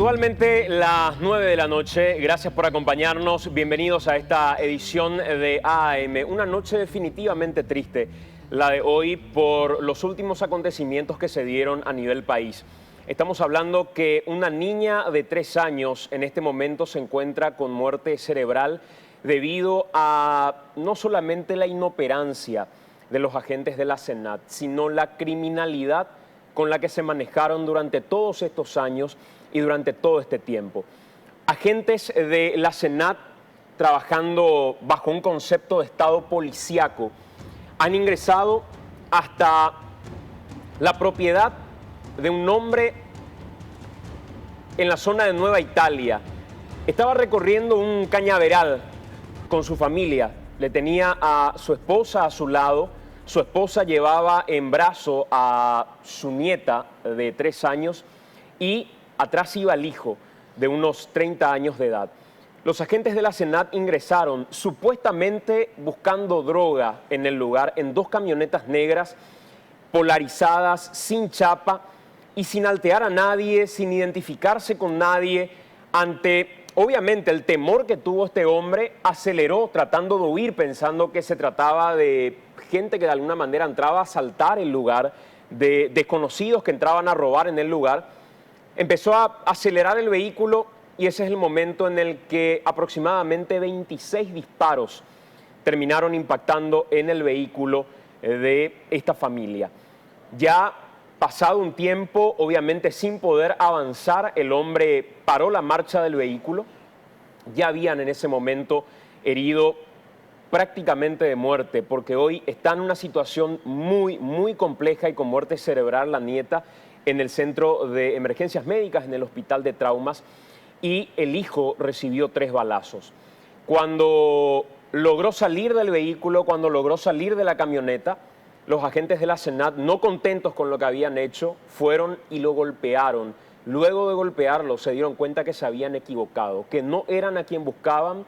Puntualmente las 9 de la noche, gracias por acompañarnos, bienvenidos a esta edición de AM, una noche definitivamente triste, la de hoy por los últimos acontecimientos que se dieron a nivel país. Estamos hablando que una niña de 3 años en este momento se encuentra con muerte cerebral debido a no solamente la inoperancia de los agentes de la SENAT, sino la criminalidad con la que se manejaron durante todos estos años y durante todo este tiempo. Agentes de la SENAT, trabajando bajo un concepto de estado policíaco, han ingresado hasta la propiedad de un hombre en la zona de Nueva Italia. Estaba recorriendo un cañaveral con su familia, le tenía a su esposa a su lado. Su esposa llevaba en brazo a su nieta de 3 años y atrás iba el hijo de unos 30 años de edad. Los agentes de la SENAT ingresaron supuestamente buscando droga en el lugar en 2 camionetas negras polarizadas, sin chapa y sin altear a nadie, sin identificarse con nadie. Ante, obviamente, el temor que tuvo este hombre, aceleró tratando de huir pensando que se trataba de gente que de alguna manera entraba a asaltar el lugar, de desconocidos que entraban a robar en el lugar. Empezó a acelerar el vehículo y ese es el momento en el que aproximadamente 26 disparos terminaron impactando en el vehículo de esta familia. Ya pasado un tiempo, obviamente sin poder avanzar, el hombre paró la marcha del vehículo. Ya habían en ese momento herido prácticamente de muerte, porque hoy está en una situación muy compleja y con muerte cerebral la nieta en el centro de emergencias médicas, en el hospital de traumas, y el hijo recibió 3 balazos. Cuando logró salir del vehículo, cuando logró salir de la camioneta, los agentes de la SENAT, no contentos con lo que habían hecho, fueron y lo golpearon. Luego de golpearlo se dieron cuenta que se habían equivocado, que no eran a quien buscaban,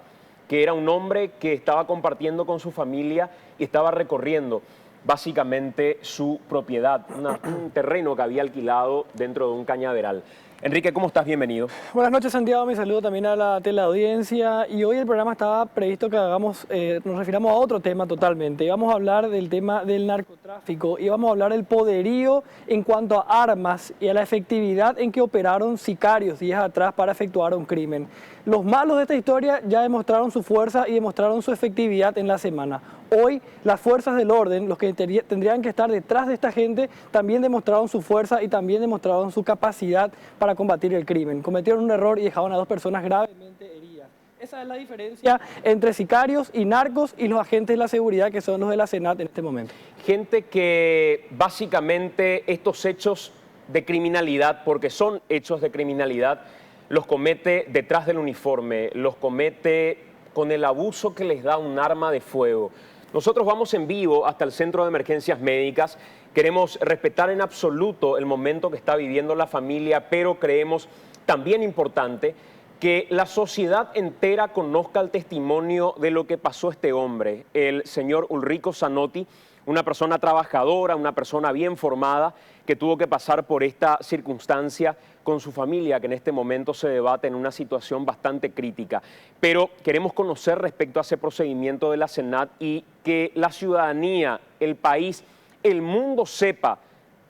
que era un hombre que estaba compartiendo con su familia y estaba recorriendo básicamente su propiedad, un terreno que había alquilado dentro de un cañaveral. Enrique, ¿cómo estás? Bienvenido. Buenas noches, Santiago. Mi saludo también a la teleaudiencia. Y hoy el programa estaba previsto que nos refiramos a otro tema totalmente. Íbamos a hablar del tema del narcotráfico, íbamos a hablar del poderío en cuanto a armas y a la efectividad en que operaron sicarios días atrás para efectuar un crimen. Los malos de esta historia ya demostraron su fuerza y demostraron su efectividad en la semana. Hoy las fuerzas del orden, los que tendrían que estar detrás de esta gente, también demostraron su fuerza y también demostraron su capacidad para combatir el crimen. Cometieron un error y dejaron a 2 personas gravemente heridas. Esa es la diferencia entre sicarios y narcos y los agentes de la seguridad que son los de la SENAT en este momento. Gente que básicamente estos hechos de criminalidad, porque son hechos de criminalidad, los comete detrás del uniforme, los comete con el abuso que les da un arma de fuego. Nosotros vamos en vivo hasta el Centro de Emergencias Médicas. Queremos respetar en absoluto el momento que está viviendo la familia, pero creemos también importante que la sociedad entera conozca el testimonio de lo que pasó este hombre, el señor Ulrico Zanotti, una persona trabajadora, una persona bien formada, que tuvo que pasar por esta circunstancia con su familia, que en este momento se debate en una situación bastante crítica. Pero queremos conocer respecto a ese procedimiento de la SENAT y que la ciudadanía, el país, el mundo sepa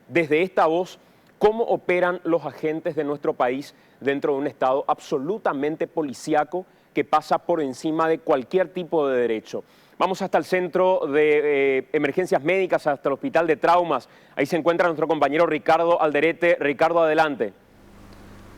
desde esta voz cómo operan los agentes de nuestro país dentro de un estado absolutamente policíaco que pasa por encima de cualquier tipo de derecho. Vamos hasta el centro de emergencias médicas, hasta el hospital de traumas. Ahí se encuentra nuestro compañero Ricardo Alderete. Ricardo, adelante.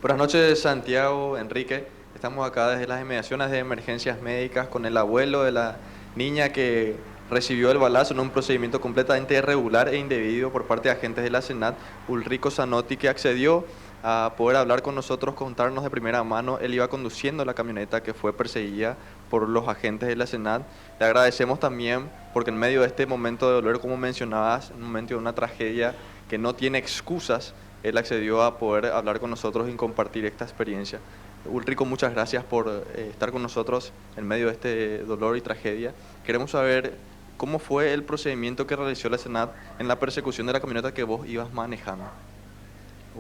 Buenas noches, Santiago, Enrique. Estamos acá desde las inmediaciones de emergencias médicas con el abuelo de la niña que recibió el balazo en un procedimiento completamente irregular e indebido por parte de agentes de la SENAT, Ulrico Zanotti, que accedió a poder hablar con nosotros, contarnos de primera mano. Él iba conduciendo la camioneta que fue perseguida por los agentes de la SENAT. Le agradecemos también porque en medio de este momento de dolor, como mencionabas, en un momento de una tragedia que no tiene excusas, él accedió a poder hablar con nosotros y compartir esta experiencia. Ulrico, muchas gracias por estar con nosotros en medio de este dolor y tragedia. Queremos saber cómo fue el procedimiento que realizó la SENAT en la persecución de la camioneta que vos ibas manejando.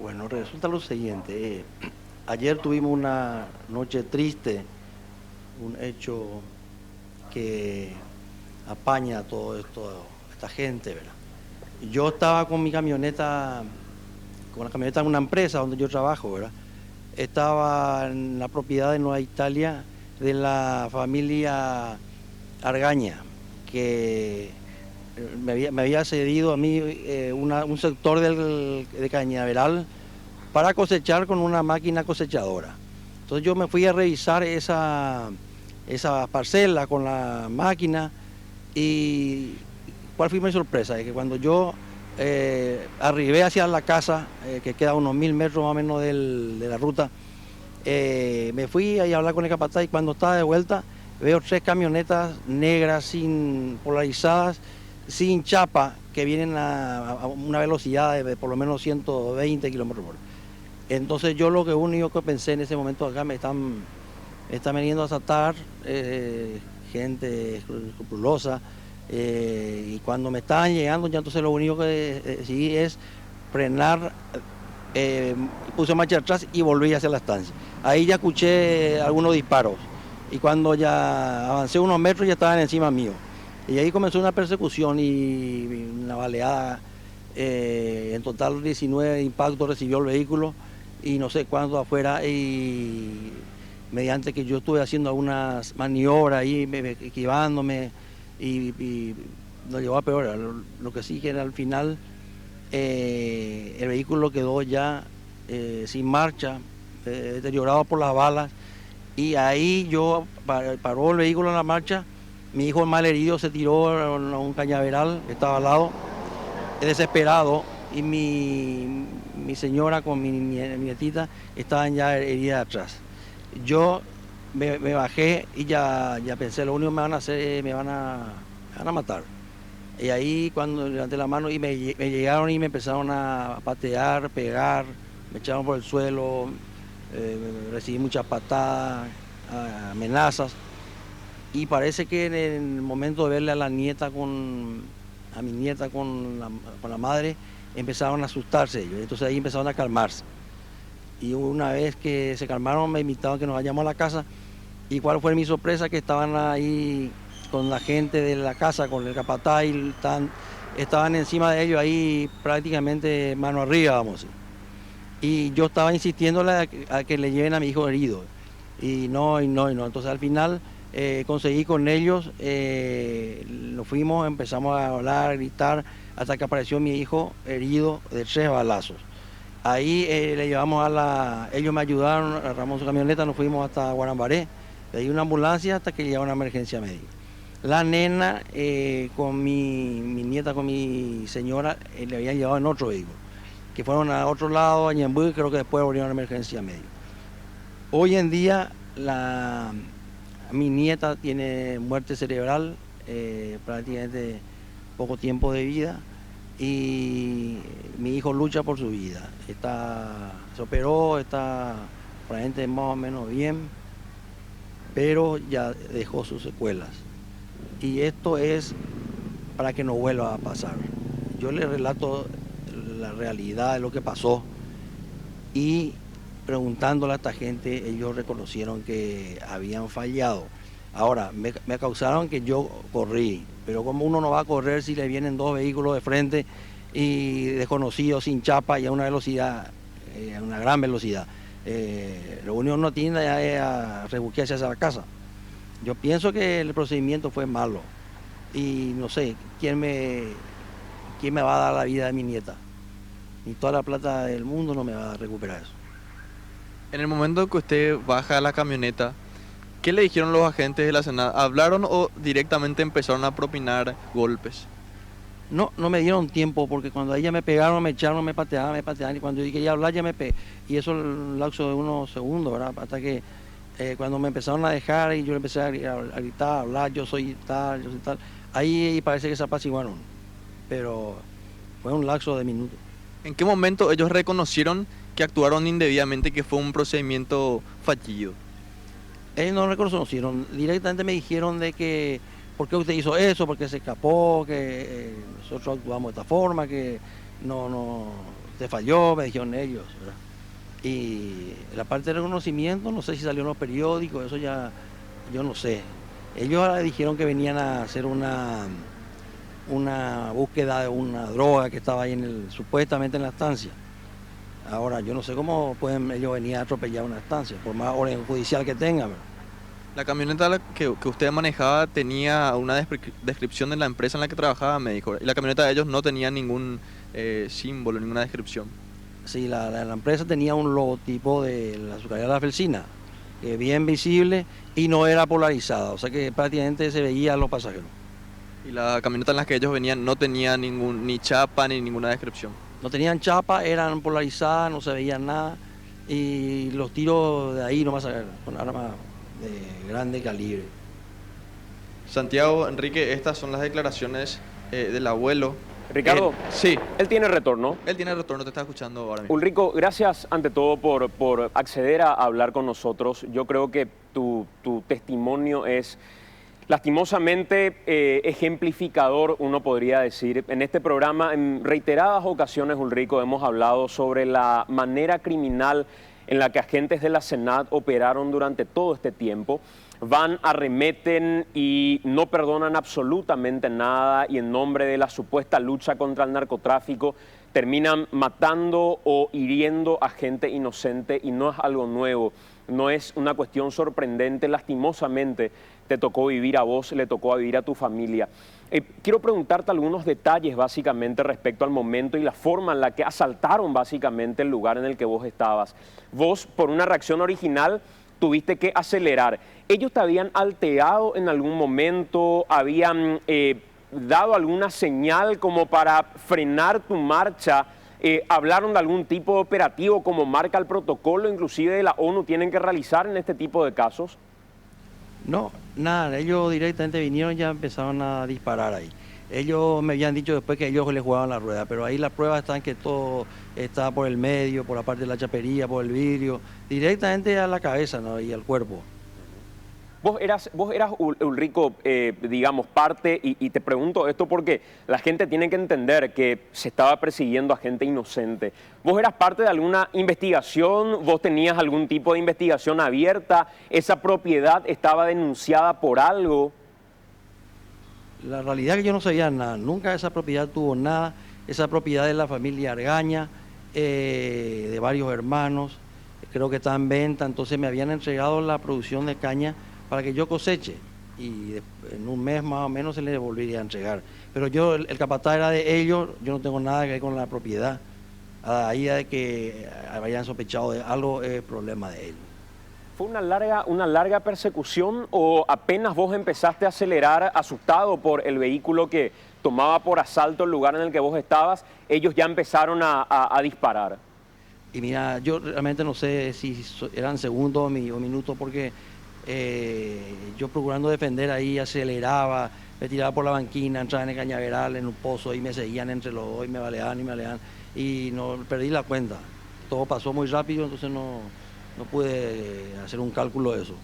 Bueno, resulta lo siguiente. Ayer tuvimos una noche triste, un hecho que apaña a todo esto, esta gente, ¿verdad? Yo estaba con mi camioneta, con la camioneta de una empresa donde yo trabajo, ¿verdad? Estaba en la propiedad de Nueva Italia de la familia Argaña, que me había cedido a mí un sector de cañaveral para cosechar con una máquina cosechadora. Entonces yo me fui a revisar esa parcela con la máquina y ¿cuál fue mi sorpresa? Es que cuando yo arribé hacia la casa, que queda a unos 1000 metros más o menos de la ruta, me fui a hablar con el capataz y cuando estaba de vuelta veo 3 camionetas negras, sin polarizadas, sin chapa, que vienen a una velocidad de por lo menos 120 kilómetros por hora. Entonces yo lo único que pensé en ese momento, acá me están viniendo a asaltar gente escrupulosa, y cuando me estaban llegando ya entonces lo único que decidí es frenar, puse marcha atrás y volví hacia la estancia. Ahí ya escuché algunos disparos y cuando ya avancé unos metros ya estaban encima mío. Y ahí comenzó una persecución y una baleada. En total 19 impactos recibió el vehículo y no sé cuánto afuera, y mediante que yo estuve haciendo algunas maniobras ahí, esquivándome y nos llevó a peor. Lo que sí que era al final el vehículo quedó ya sin marcha, deteriorado por las balas, y ahí paró el vehículo en la marcha. Mi hijo, el mal herido, se tiró a un cañaveral que estaba al lado, desesperado, y mi señora con mi nietita estaban ya heridas atrás. Yo me bajé y ya pensé, lo único que me van a hacer es me van a matar. Y ahí cuando levanté la mano y me llegaron y me empezaron a patear, pegar, me echaron por el suelo, recibí muchas patadas, amenazas. Y parece que en el momento de verle a mi nieta con la madre, empezaron a asustarse ellos. Entonces ahí empezaron a calmarse. Y una vez que se calmaron, me invitaron a que nos vayamos a la casa. ¿Y cuál fue mi sorpresa? Que estaban ahí con la gente de la casa, con el capataz, y estaban encima de ellos ahí prácticamente mano arriba, vamos a decir. Y yo estaba insistiéndole a que le lleven a mi hijo herido. Y no. Entonces al final conseguí con ellos, nos fuimos, empezamos a hablar, a gritar, hasta que apareció mi hijo herido de 3 balazos. Ahí le llevamos ellos me ayudaron, agarramos su camioneta, nos fuimos hasta Guarambaré, de ahí una ambulancia hasta que llegaron a una emergencia médica. La nena con mi nieta, con mi señora, le habían llevado en otro vehículo, que fueron a otro lado, a Ñemby, creo que después volvieron a una emergencia médica. Hoy en día mi nieta tiene muerte cerebral, prácticamente poco tiempo de vida, y mi hijo lucha por su vida. Se operó, está probablemente más o menos bien, pero ya dejó sus secuelas. Y esto es para que no vuelva a pasar. Yo le relato la realidad de lo que pasó y preguntándole a esta gente, ellos reconocieron que habían fallado. Ahora, me causaron que yo corrí, pero como uno no va a correr si le vienen 2 vehículos de frente y desconocidos, sin chapa y a una velocidad, a una gran velocidad. Lo único que uno tiene ya es a refugiarse hacia la casa. Yo pienso que el procedimiento fue malo y no sé, ¿quién me va a dar la vida de mi nieta? Ni toda la plata del mundo no me va a recuperar eso. En el momento que usted baja la camioneta, ¿qué le dijeron los agentes de la SENAR? ¿Hablaron o directamente empezaron a propinar golpes? No me dieron tiempo, porque cuando a ella me pegaron, me echaron, me pateaban, y cuando yo quería hablar ya me pegué. Y eso en un lapso de unos segundos, ¿verdad? Hasta que cuando me empezaron a dejar y yo empecé a gritar, a hablar, yo soy tal, ahí parece que se apaciguaron. Pero fue un lapso de minutos. ¿En qué momento ellos reconocieron que actuaron indebidamente, que fue un procedimiento fallido? Ellos no reconocieron, directamente me dijeron de que ¿por qué usted hizo eso? ¿Por qué se escapó? Que nosotros actuamos de esta forma, que no te falló, me dijeron ellos, ¿verdad? Y la parte de reconocimiento, no sé si salió en los periódicos, eso ya, yo no sé. Ellos dijeron que venían a hacer una búsqueda de una droga que estaba ahí supuestamente en la estancia. Ahora, yo no sé cómo pueden ellos venir a atropellar una estancia, por más orden judicial que tengan. La camioneta que usted manejaba tenía una descripción de la empresa en la que trabajaba, me dijo. Y la camioneta de ellos no tenía ningún símbolo, ninguna descripción. Sí, la empresa tenía un logotipo de la azucarera La Felsina, bien visible y no era polarizada, o sea que prácticamente se veía a los pasajeros. Y la camioneta en la que ellos venían no tenía ni chapa ni ninguna descripción. No tenían chapa, eran polarizadas, no se veían nada y los tiros de ahí nomás con armas de grande calibre. Santiago, Enrique, estas son las declaraciones del abuelo. Ricardo, sí, él tiene retorno. él tiene retorno, te está escuchando ahora mismo. Ulrico, gracias ante todo por acceder a hablar con nosotros. Yo creo que tu testimonio es lastimosamente ejemplificador, uno podría decir. En este programa, en reiteradas ocasiones, Ulrico, hemos hablado sobre la manera criminal en la que agentes de la SENAT operaron durante todo este tiempo. Van, arremeten y no perdonan absolutamente nada, y en nombre de la supuesta lucha contra el narcotráfico terminan matando o hiriendo a gente inocente, y no es algo nuevo, no es una cuestión sorprendente. Lastimosamente te tocó vivir a vos, le tocó vivir a tu familia. Quiero preguntarte algunos detalles básicamente respecto al momento y la forma en la que asaltaron básicamente el lugar en el que vos estabas. Vos, por una reacción original, tuviste que acelerar. ¿Ellos te habían alterado en algún momento? ¿Habían dado alguna señal como para frenar tu marcha? ¿Hablaron de algún tipo de operativo como marca el protocolo, inclusive de la ONU, tienen que realizar en este tipo de casos? No, nada, ellos directamente vinieron y ya empezaron a disparar ahí. Ellos me habían dicho después que ellos les jugaban la rueda, pero ahí las pruebas están que todo está por el medio, por la parte de la chapería, por el vidrio, directamente a la cabeza, ¿no? Y al cuerpo. Vos eras Ulrico, digamos, parte, y te pregunto esto porque la gente tiene que entender que se estaba persiguiendo a gente inocente. ¿Vos eras parte de alguna investigación? ¿Vos tenías algún tipo de investigación abierta? ¿Esa propiedad estaba denunciada por algo? La realidad es que yo no sabía nada, nunca esa propiedad tuvo nada. Esa propiedad de la familia Argaña, de varios hermanos, creo que está en venta, entonces me habían entregado la producción de caña para que yo coseche, y en un mes más o menos se le volvería a entregar. Pero yo, el capataz era de ellos, yo no tengo nada que ver con la propiedad. Ahí de que hayan sospechado de algo es problema de ellos. ¿Fue una larga persecución o apenas vos empezaste a acelerar asustado por el vehículo que tomaba por asalto el lugar en el que vos estabas, ellos ya empezaron a disparar? Y mira, yo realmente no sé si eran segundos o minutos, porque yo procurando defender ahí aceleraba, me tiraba por la banquina, entraba en el cañaveral, en un pozo, y me seguían entre los dos y me baleaban, y no perdí la cuenta. Todo pasó muy rápido, entonces no pude hacer un cálculo de eso.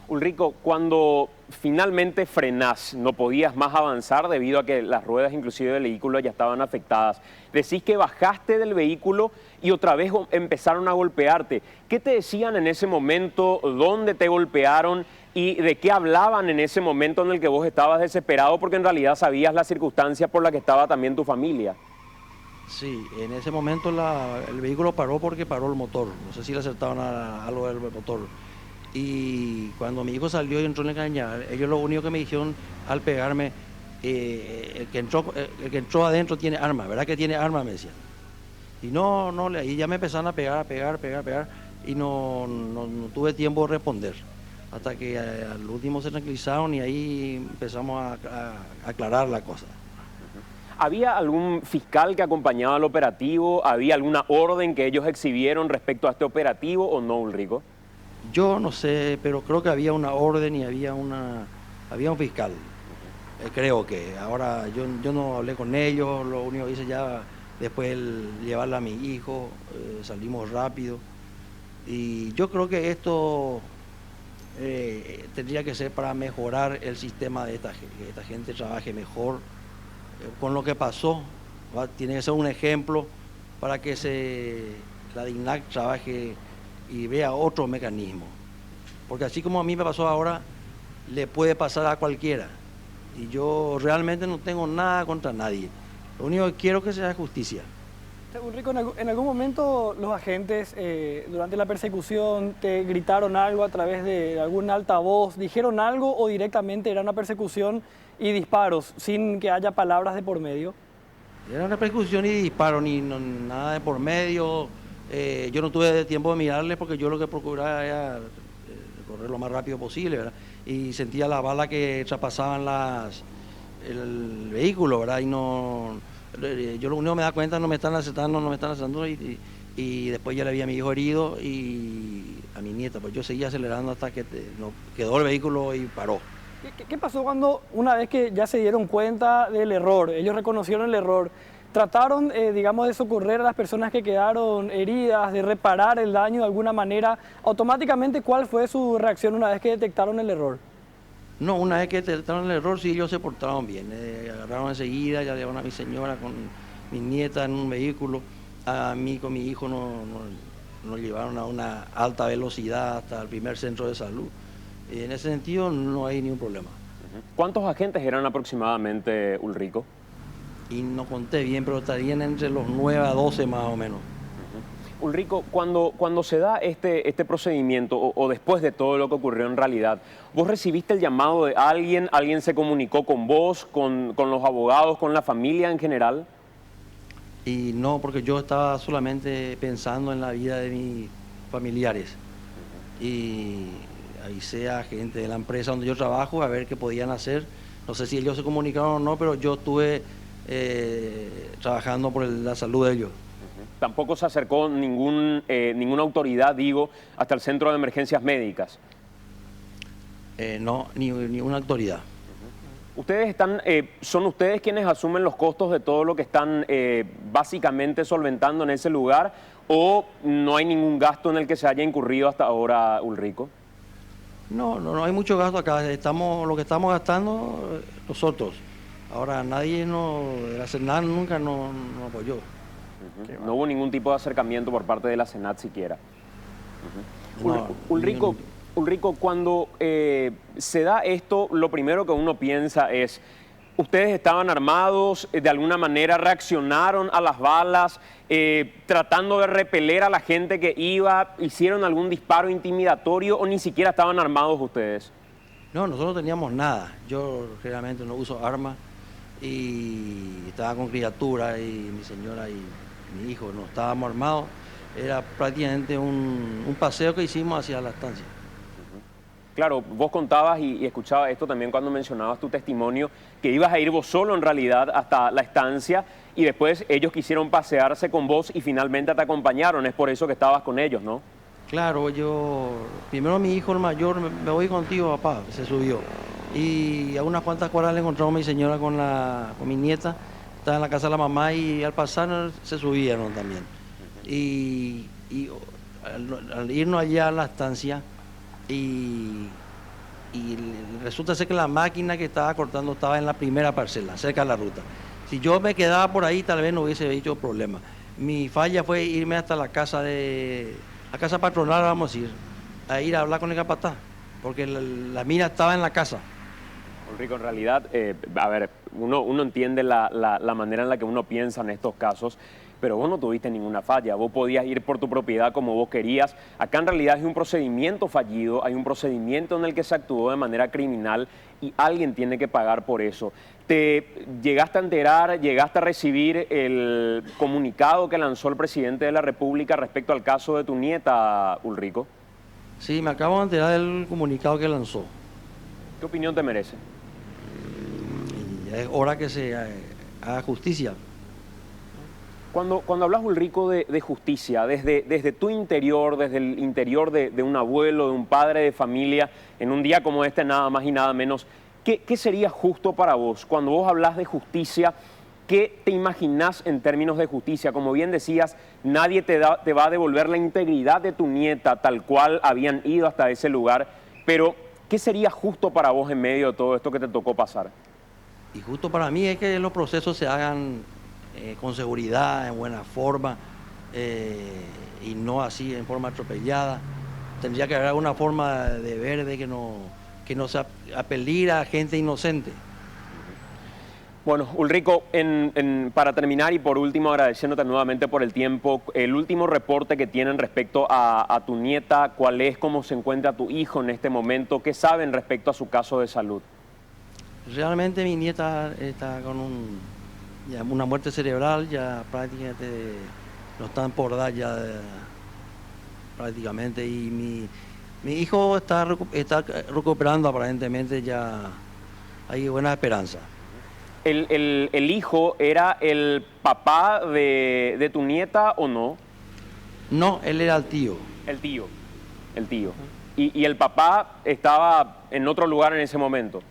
Ulrico, cuando finalmente frenás, no podías más avanzar debido a que las ruedas inclusive del vehículo ya estaban afectadas. Decís que bajaste del vehículo y otra vez empezaron a golpearte. ¿Qué te decían en ese momento? ¿Dónde te golpearon? ¿Y de qué hablaban en ese momento en el que vos estabas desesperado? Porque en realidad sabías la circunstancia por la que estaba también tu familia. Sí, en ese momento el vehículo paró porque paró el motor. No sé si le acertaron a algo del motor. Y cuando mi hijo salió y entró en el cañaveral, ellos lo único que me dijeron al pegarme, el que entró adentro tiene arma, ¿verdad que tiene arma? Me decían. Y y ya me empezaron a pegar, y no tuve tiempo de responder. Hasta que al último se tranquilizaron y ahí empezamos a aclarar la cosa. ¿Había algún fiscal que acompañaba al operativo? ¿Había alguna orden que ellos exhibieron respecto a este operativo o no, Ulrico? Yo no sé, pero creo que había una orden y había un fiscal. Creo que. Ahora yo no hablé con ellos, lo único que hice ya después llevarla a mi hijo, salimos rápido. Y yo creo que esto tendría que ser para mejorar el sistema de que esta gente trabaje mejor. Con lo que pasó, tiene que ser un ejemplo para que la DINAC trabaje y vea otro mecanismo. Porque así como a mí me pasó ahora, le puede pasar a cualquiera. Y yo realmente no tengo nada contra nadie. Lo único que quiero es que sea justicia. Ulrico, en algún momento los agentes durante la persecución te gritaron algo a través de algún altavoz, dijeron algo o directamente era una persecución y disparos sin que haya palabras de por medio? Era una persecución y disparo, nada de por medio. Yo no tuve tiempo de mirarle porque yo lo que procuraba era correr lo más rápido posible, ¿verdad? Y sentía las balas que traspasaban el vehículo, ¿verdad? Y no, yo lo único que me da cuenta, no me están acertando y después ya le vi a mi hijo herido y a mi nieta, pues yo seguía acelerando hasta que no, quedó el vehículo y paró. ¿Qué pasó cuando, una vez que ya se dieron cuenta del error, ellos reconocieron el error, trataron, digamos, de socorrer a las personas que quedaron heridas, de reparar el daño de alguna manera? Automáticamente, ¿cuál fue su reacción una vez que detectaron el error? No, una vez que detectaron el error, sí, ellos se portaron bien. Agarraron enseguida, ya llevaron a mi señora con mi nieta en un vehículo. A mí con mi hijo nos llevaron a una alta velocidad hasta el primer centro de salud. En ese sentido no hay ningún problema. ¿Cuántos agentes eran aproximadamente, Ulrico? Y no conté bien, pero estarían entre los 9 a 12 más o menos. Ulrico, cuando se da este procedimiento o después de todo lo que ocurrió en realidad, ¿vos recibiste el llamado de alguien? ¿Alguien se comunicó con vos, con los abogados, con la familia en general? Y no, porque yo estaba solamente pensando en la vida de mis familiares. Y avisé a gente de la empresa donde yo trabajo a ver qué podían hacer. No sé si ellos se comunicaron o no, pero yo estuve trabajando por la salud de ellos. Tampoco se acercó ninguna autoridad, digo, hasta el Centro de Emergencias Médicas. No, ni una autoridad. Ustedes son ustedes quienes asumen los costos de todo lo que están básicamente solventando en ese lugar, ¿o no hay ningún gasto en el que se haya incurrido hasta ahora, Ulrico? No hay mucho gasto acá. Lo que estamos gastando nosotros. Ahora nadie de la Senat nunca nos apoyó. No hubo ningún tipo de acercamiento por parte de la Senat siquiera. No, Ulrico, cuando se da esto, lo primero que uno piensa es, ¿ustedes estaban armados? ¿De alguna manera reaccionaron a las balas? ¿Tratando de repeler a la gente que iba? ¿Hicieron algún disparo intimidatorio o ni siquiera estaban armados ustedes? No, nosotros no teníamos nada. Yo generalmente no uso armas y estaba con criatura y mi señora y mi hijo, no estábamos armados. Era prácticamente un paseo que hicimos hacia la estancia. Claro, vos contabas y escuchaba esto también cuando mencionabas tu testimonio, que ibas a ir vos solo en realidad hasta la estancia y después ellos quisieron pasearse con vos y finalmente te acompañaron. Es por eso que estabas con ellos, ¿no? Claro, primero mi hijo el mayor, me voy contigo, papá, se subió. Y a unas cuantas cuadras le encontramos a mi señora con mi nieta, estaba en la casa de la mamá y al pasar se subieron también. Y al irnos allá a la estancia, y resulta ser que la máquina que estaba cortando estaba en la primera parcela, cerca de la ruta. Si yo me quedaba por ahí, tal vez no hubiese hecho problema. Mi falla fue irme hasta la casa patronal, vamos a ir a hablar con el capataz, porque la mina estaba en la casa. Ulrico, en realidad, a ver, uno entiende la manera en la que uno piensa en estos casos, pero vos no tuviste ninguna falla, vos podías ir por tu propiedad como vos querías. Acá en realidad hay un procedimiento fallido, hay un procedimiento en el que se actuó de manera criminal y alguien tiene que pagar por eso. ¿Te llegaste a enterar, llegaste a recibir el comunicado que lanzó el presidente de la República respecto al caso de tu nieta, Ulrico? Sí, me acabo de enterar del comunicado que lanzó. ¿Qué opinión te merece? Y ya es hora que se haga justicia. Cuando hablas, Ulrico, de justicia, desde tu interior, desde el interior de un abuelo, de un padre de familia, en un día como este, nada más y nada menos, ¿qué sería justo para vos? Cuando vos hablas de justicia, ¿qué te imaginás en términos de justicia? Como bien decías, nadie te va a devolver la integridad de tu nieta tal cual habían ido hasta ese lugar, pero ¿qué sería justo para vos en medio de todo esto que te tocó pasar? Y justo para mí es que los procesos se hagan con seguridad, en buena forma, y no así en forma atropellada. Tendría que haber alguna forma de ver de que no se apeligra a gente inocente. Bueno, Ulrico, para terminar y por último agradeciéndote nuevamente por el tiempo, el último reporte que tienen respecto a tu nieta, ¿cuál es? ¿Cómo se encuentra tu hijo en este momento? ¿Qué saben respecto a su caso de salud? Realmente mi nieta está con una muerte cerebral, ya prácticamente no están por dar ya prácticamente, y mi hijo está recuperando aparentemente, ya hay buena esperanza. ¿El hijo era el papá de tu nieta o no? No, él era el tío. El tío. ¿Y el papá estaba en otro lugar en ese momento?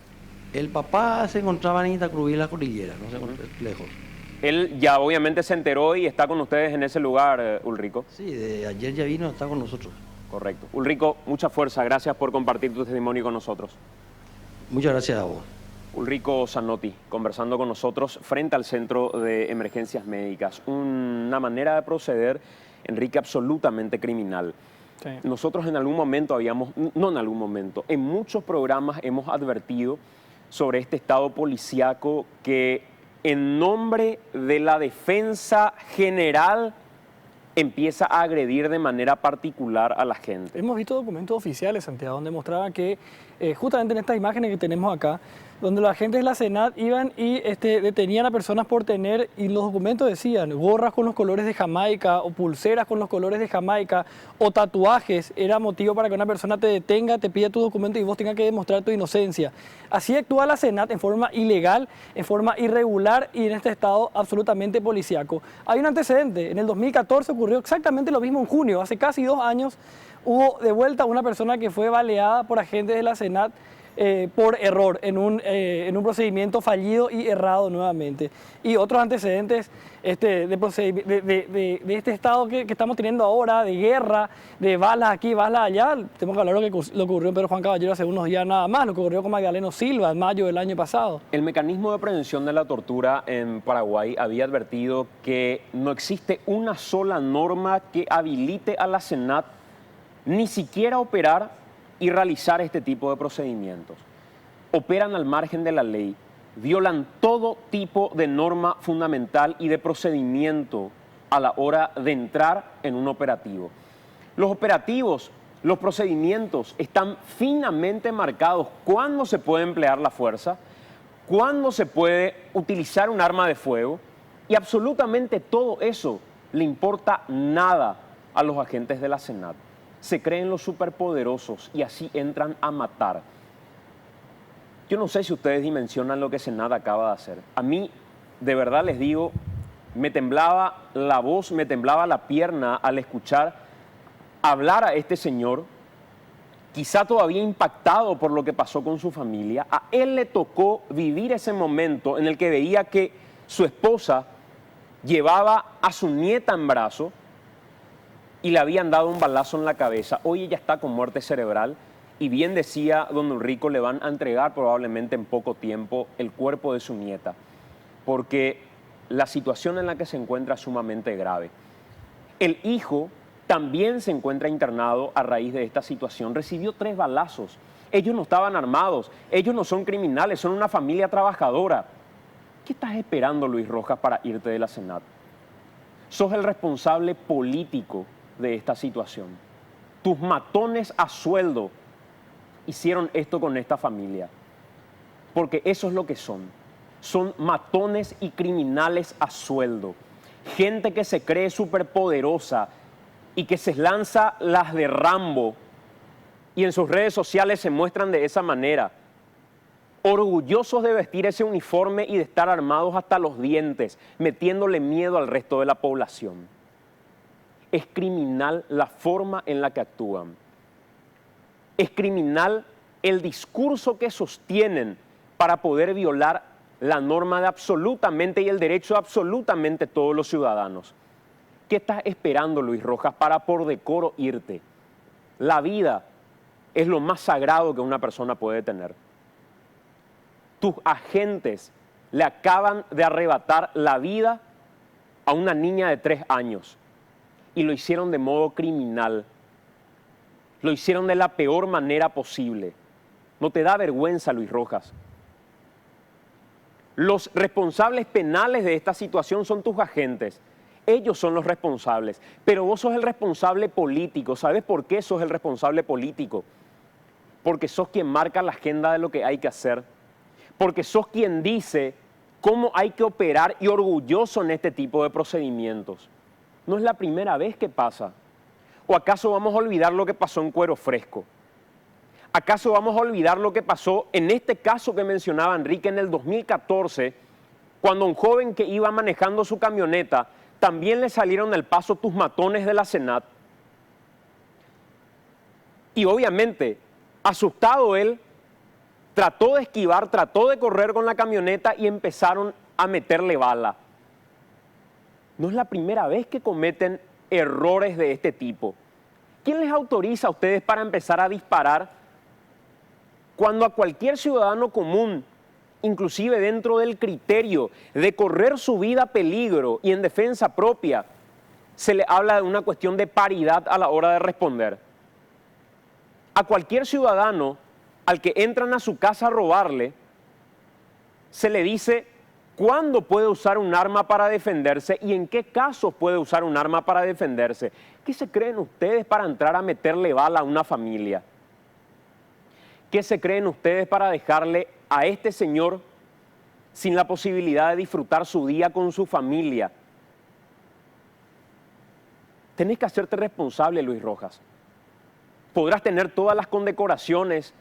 El papá se encontraba en Itacurubí, la cordillera, no sé, lejos. Él ya obviamente se enteró y está con ustedes en ese lugar, Ulrico. Sí, de ayer ya vino, está con nosotros. Correcto. Ulrico, mucha fuerza. Gracias por compartir tu testimonio con nosotros. Muchas gracias a vos. Ulrico Zanotti, conversando con nosotros frente al Centro de Emergencias Médicas. Una manera de proceder, Enrique, absolutamente criminal. Sí. Nosotros en algún momento en muchos programas hemos advertido sobre este estado policíaco que en nombre de la defensa general empieza a agredir de manera particular a la gente. Hemos visto documentos oficiales, Santiago, donde mostraban que justamente en estas imágenes que tenemos acá, donde los agentes de la SENAT iban y detenían a personas por tener, y los documentos decían, gorras con los colores de Jamaica, o pulseras con los colores de Jamaica, o tatuajes, era motivo para que una persona te detenga, te pida tu documento y vos tengas que demostrar tu inocencia. Así actúa la SENAT en forma ilegal, en forma irregular y en este estado absolutamente policíaco. Hay un antecedente, en el 2014 ocurrió exactamente lo mismo en junio, hace casi 2 años, hubo de vuelta una persona que fue baleada por agentes de la SENAT por error, en un procedimiento fallido y errado nuevamente. Y otros antecedentes de este estado que estamos teniendo ahora, de guerra, de balas aquí, balas allá. Tenemos que hablar lo que ocurrió en Pedro Juan Caballero hace unos días nada más, lo que ocurrió con Magdaleno Silva en mayo del año pasado. El mecanismo de prevención de la tortura en Paraguay había advertido que no existe una sola norma que habilite a la SENAT ni siquiera operar y realizar este tipo de procedimientos. Operan al margen de la ley, violan todo tipo de norma fundamental y de procedimiento a la hora de entrar en un operativo. Los operativos, los procedimientos están finamente marcados cuándo se puede emplear la fuerza, cuándo se puede utilizar un arma de fuego, y absolutamente todo eso le importa nada a los agentes de la SENAT. Se creen los superpoderosos y así entran a matar. Yo no sé si ustedes dimensionan lo que SENAT acaba de hacer. A mí, de verdad les digo, me temblaba la voz, me temblaba la pierna al escuchar hablar a este señor, quizá todavía impactado por lo que pasó con su familia. A él le tocó vivir ese momento en el que veía que su esposa llevaba a su nieta en brazos y le habían dado un balazo en la cabeza. Hoy ella está con muerte cerebral y bien decía don Ulrico, le van a entregar probablemente en poco tiempo el cuerpo de su nieta, porque la situación en la que se encuentra es sumamente grave. El hijo también se encuentra internado a raíz de esta situación, recibió 3 balazos. Ellos no estaban armados, ellos no son criminales, son una familia trabajadora. ¿Qué estás esperando, Luis Rojas, para irte de la SENAT? Sos el responsable político de esta situación. Tus matones a sueldo hicieron esto con esta familia, porque eso es lo que son. Son matones y criminales a sueldo. Gente que se cree superpoderosa y que se lanza las de Rambo y en sus redes sociales se muestran de esa manera, orgullosos de vestir ese uniforme y de estar armados hasta los dientes, metiéndole miedo al resto de la población. Es criminal la forma en la que actúan. Es criminal el discurso que sostienen para poder violar la norma de absolutamente y el derecho de absolutamente todos los ciudadanos. ¿Qué estás esperando, Luis Rojas, para por decoro irte? La vida es lo más sagrado que una persona puede tener. Tus agentes le acaban de arrebatar la vida a una niña de 3 años. y lo hicieron de modo criminal. Lo hicieron de la peor manera posible. ¿No te da vergüenza, Luis Rojas? Los responsables penales de esta situación son tus agentes. Ellos son los responsables, pero vos sos el responsable político. ¿Sabes por qué sos el responsable político? Porque sos quien marca la agenda de lo que hay que hacer. Porque sos quien dice cómo hay que operar y orgulloso en este tipo de procedimientos. No es la primera vez que pasa. ¿O acaso vamos a olvidar lo que pasó en Cuero Fresco? ¿Acaso vamos a olvidar lo que pasó en este caso que mencionaba Enrique en el 2014, cuando un joven que iba manejando su camioneta también le salieron al paso tus matones de la SENAT? Y obviamente, asustado él, trató de esquivar, trató de correr con la camioneta y empezaron a meterle bala. No es la primera vez que cometen errores de este tipo. ¿Quién les autoriza a ustedes para empezar a disparar cuando a cualquier ciudadano común, inclusive dentro del criterio de correr su vida a peligro y en defensa propia, se le habla de una cuestión de paridad a la hora de responder? A cualquier ciudadano al que entran a su casa a robarle, se le dice cuándo puede usar un arma para defenderse y en qué casos puede usar un arma para defenderse. ¿Qué se creen ustedes para entrar a meterle bala a una familia? ¿Qué se creen ustedes para dejarle a este señor sin la posibilidad de disfrutar su día con su familia? Tenés que hacerte responsable, Luis Rojas. Podrás tener todas las condecoraciones,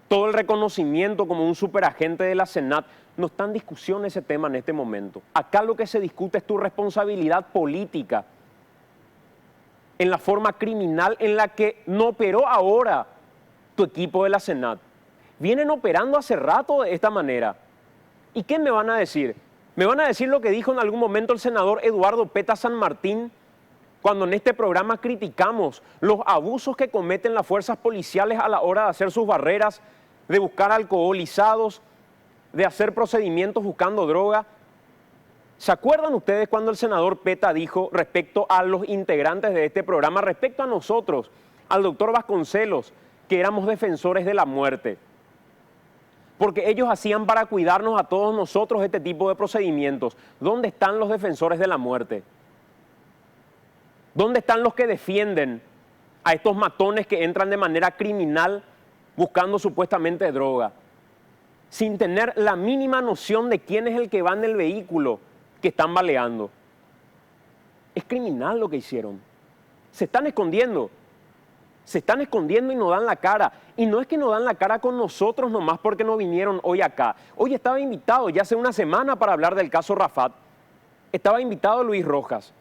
todo el reconocimiento como un superagente de la SENAT. No está en discusión ese tema en este momento. Acá lo que se discute es tu responsabilidad política en la forma criminal en la que no operó ahora tu equipo de la SENAT. Vienen operando hace rato de esta manera. ¿Y qué me van a decir? Me van a decir lo que dijo en algún momento el senador Eduardo Peta San Martín, cuando en este programa criticamos los abusos que cometen las fuerzas policiales a la hora de hacer sus barreras, de buscar alcoholizados, de hacer procedimientos buscando droga. ¿Se acuerdan ustedes cuando el senador Peta dijo respecto a los integrantes de este programa, respecto a nosotros, al doctor Vasconcelos, que éramos defensores de la muerte? Porque ellos hacían para cuidarnos a todos nosotros este tipo de procedimientos. ¿Dónde están los defensores de la muerte? ¿Dónde están los que defienden a estos matones que entran de manera criminal buscando supuestamente droga, sin tener la mínima noción de quién es el que va en el vehículo que están baleando? Es criminal lo que hicieron. Se están escondiendo. Se están escondiendo y no dan la cara. Y no es que no dan la cara con nosotros nomás porque no vinieron hoy acá. Hoy estaba invitado ya hace una semana para hablar del caso Rafat. Estaba invitado Luis Rojas.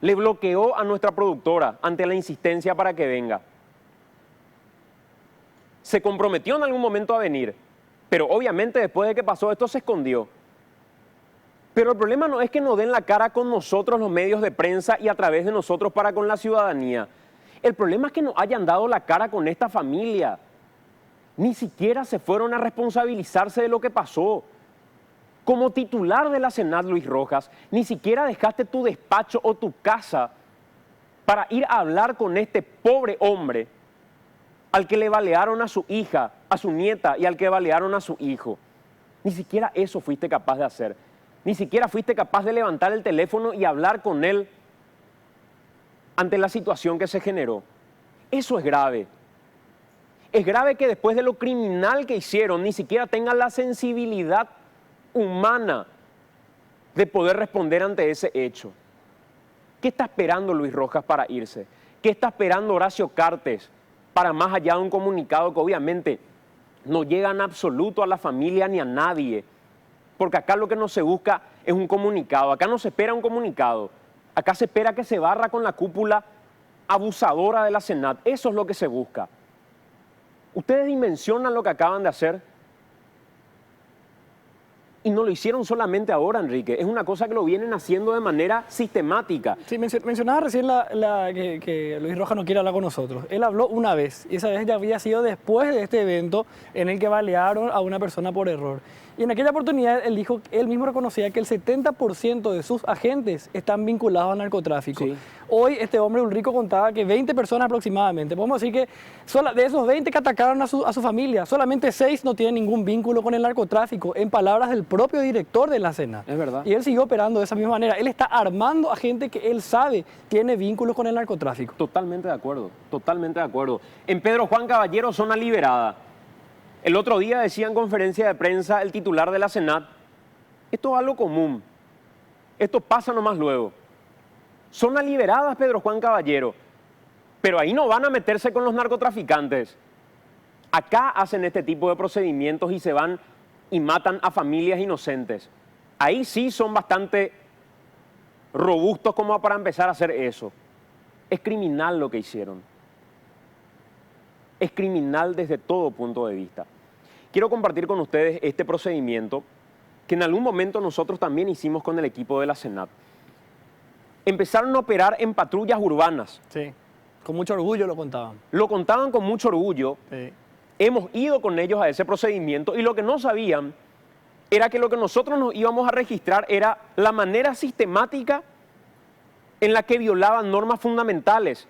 Le bloqueó a nuestra productora ante la insistencia para que venga. Se comprometió en algún momento a venir, pero obviamente después de que pasó esto se escondió. Pero el problema no es que nos den la cara con nosotros los medios de prensa y a través de nosotros para con la ciudadanía. El problema es que no hayan dado la cara con esta familia. Ni siquiera se fueron a responsabilizarse de lo que pasó. Como titular de la SENAT, Luis Rojas, ni siquiera dejaste tu despacho o tu casa para ir a hablar con este pobre hombre al que le balearon a su hija, a su nieta y al que balearon a su hijo. Ni siquiera eso fuiste capaz de hacer. Ni siquiera fuiste capaz de levantar el teléfono y hablar con él ante la situación que se generó. Eso es grave. Es grave que después de lo criminal que hicieron, ni siquiera tengan la sensibilidad humana de poder responder ante ese hecho. ¿Qué está esperando Luis Rojas para irse? ¿Qué está esperando Horacio Cartes para más allá de un comunicado que obviamente no llega en absoluto a la familia ni a nadie? Porque acá lo que no se busca es un comunicado, acá no se espera un comunicado, acá se espera que se barra con la cúpula abusadora de la SENAT, eso es lo que se busca. ¿Ustedes dimensionan lo que acaban de hacer? Y no lo hicieron solamente ahora, Enrique. Es una cosa que lo vienen haciendo de manera sistemática. Sí, mencionaba recién que Luis Rojas no quiere hablar con nosotros. Él habló una vez y esa vez ya había sido después de este evento en el que balearon a una persona por error. Y en aquella oportunidad él dijo, él mismo reconocía que el 70% de sus agentes están vinculados al narcotráfico. Sí. Hoy este hombre Ulrico contaba que 20 personas aproximadamente. Podemos decir que de esos 20 que atacaron a su familia, solamente 6 no tienen ningún vínculo con el narcotráfico, en palabras del propio director de la Senat. Es verdad. Y él siguió operando de esa misma manera. Él está armando a gente que él sabe tiene vínculos con el narcotráfico. Totalmente de acuerdo, totalmente de acuerdo. En Pedro Juan Caballero, zona liberada. El otro día decía en conferencia de prensa el titular de la Senat, esto es algo común, esto pasa nomás luego. Zona liberadas, Pedro Juan Caballero, pero ahí no van a meterse con los narcotraficantes. Acá hacen este tipo de procedimientos y se van y matan a familias inocentes. Ahí sí son bastante robustos como para empezar a hacer eso. Es criminal lo que hicieron. Es criminal desde todo punto de vista. Quiero compartir con ustedes este procedimiento que en algún momento nosotros también hicimos con el equipo de la Senat. Empezaron a operar en patrullas urbanas. Sí, con mucho orgullo lo contaban. Lo contaban con mucho orgullo. Sí. Hemos ido con ellos a ese procedimiento y lo que no sabían era que lo que nosotros nos íbamos a registrar era la manera sistemática en la que violaban normas fundamentales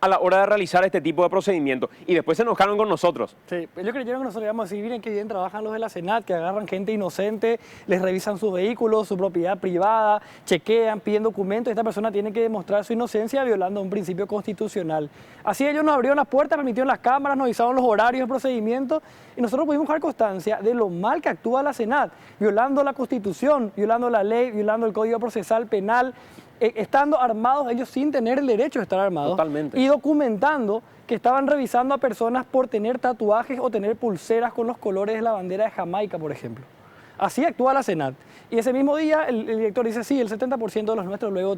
a la hora de realizar este tipo de procedimientos. Y después se enojaron con nosotros. Sí, ellos creyeron que nosotros íbamos a decir, miren qué bien trabajan los de la Senat, que agarran gente inocente, les revisan sus vehículos, su propiedad privada, chequean, piden documentos, esta persona tiene que demostrar su inocencia violando un principio constitucional. Así ellos nos abrieron las puertas, permitieron las cámaras, nos avisaron los horarios del procedimiento y nosotros pudimos dejar constancia de lo mal que actúa la Senat, violando la Constitución, violando la ley, violando el Código Procesal Penal, estando armados ellos sin tener el derecho de estar armados. Totalmente. Y documentando que estaban revisando a personas por tener tatuajes o tener pulseras con los colores de la bandera de Jamaica, por ejemplo. Así actúa la Senat. Y ese mismo día el director dice, sí, el 70% de los nuestros luego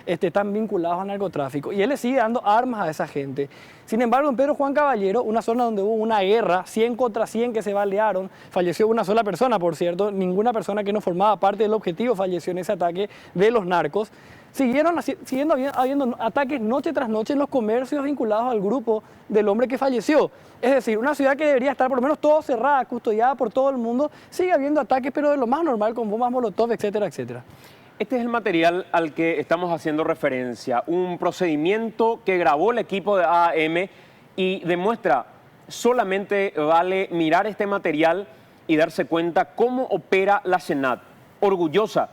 están vinculados al narcotráfico. Y él le sigue dando armas a esa gente. Sin embargo, en Pedro Juan Caballero, una zona donde hubo una guerra, 100 contra 100 que se balearon, falleció una sola persona, por cierto, ninguna persona que no formaba parte del objetivo falleció en ese ataque de los narcos. Siguiendo habiendo ataques noche tras noche en los comercios vinculados al grupo del hombre que falleció. Es decir, una ciudad que debería estar por lo menos todo cerrada, custodiada por todo el mundo, sigue habiendo ataques, pero de lo más normal, con bombas molotov, etcétera, etcétera. Este es el material al que estamos haciendo referencia, un procedimiento que grabó el equipo de AAM y demuestra, solamente vale mirar este material y darse cuenta cómo opera la Senat, orgullosa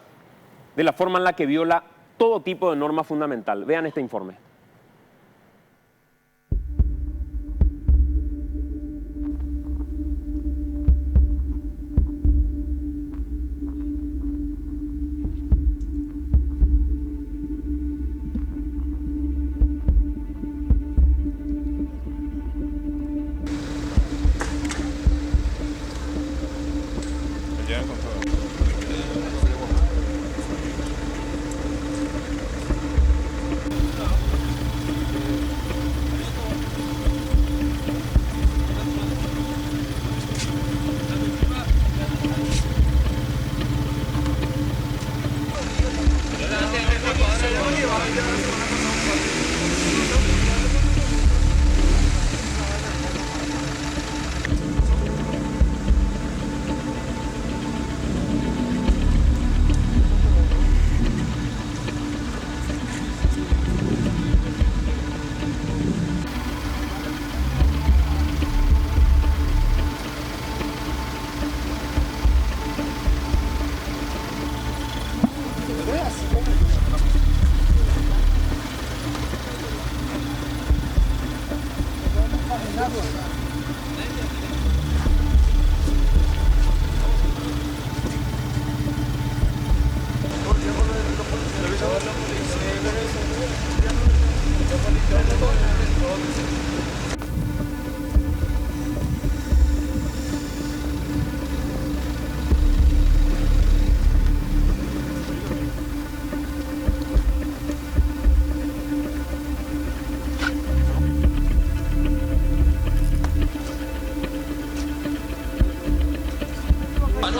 de la forma en la que viola todo tipo de norma fundamental. Vean este informe.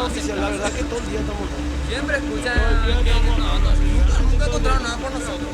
oficial, la verdad que todo el día estamos acá. Siempre escuchan que nunca encontraron nada por nosotros.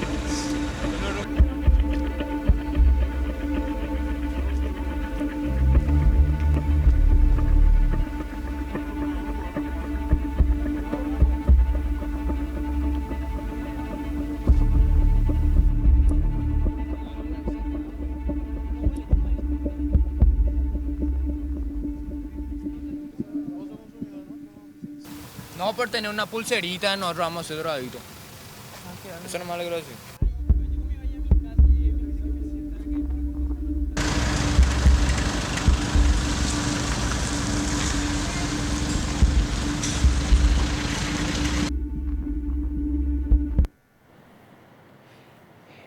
No, por tener una pulserita nosotros vamos a ser drogaditos. Eso nomás le quiero decir.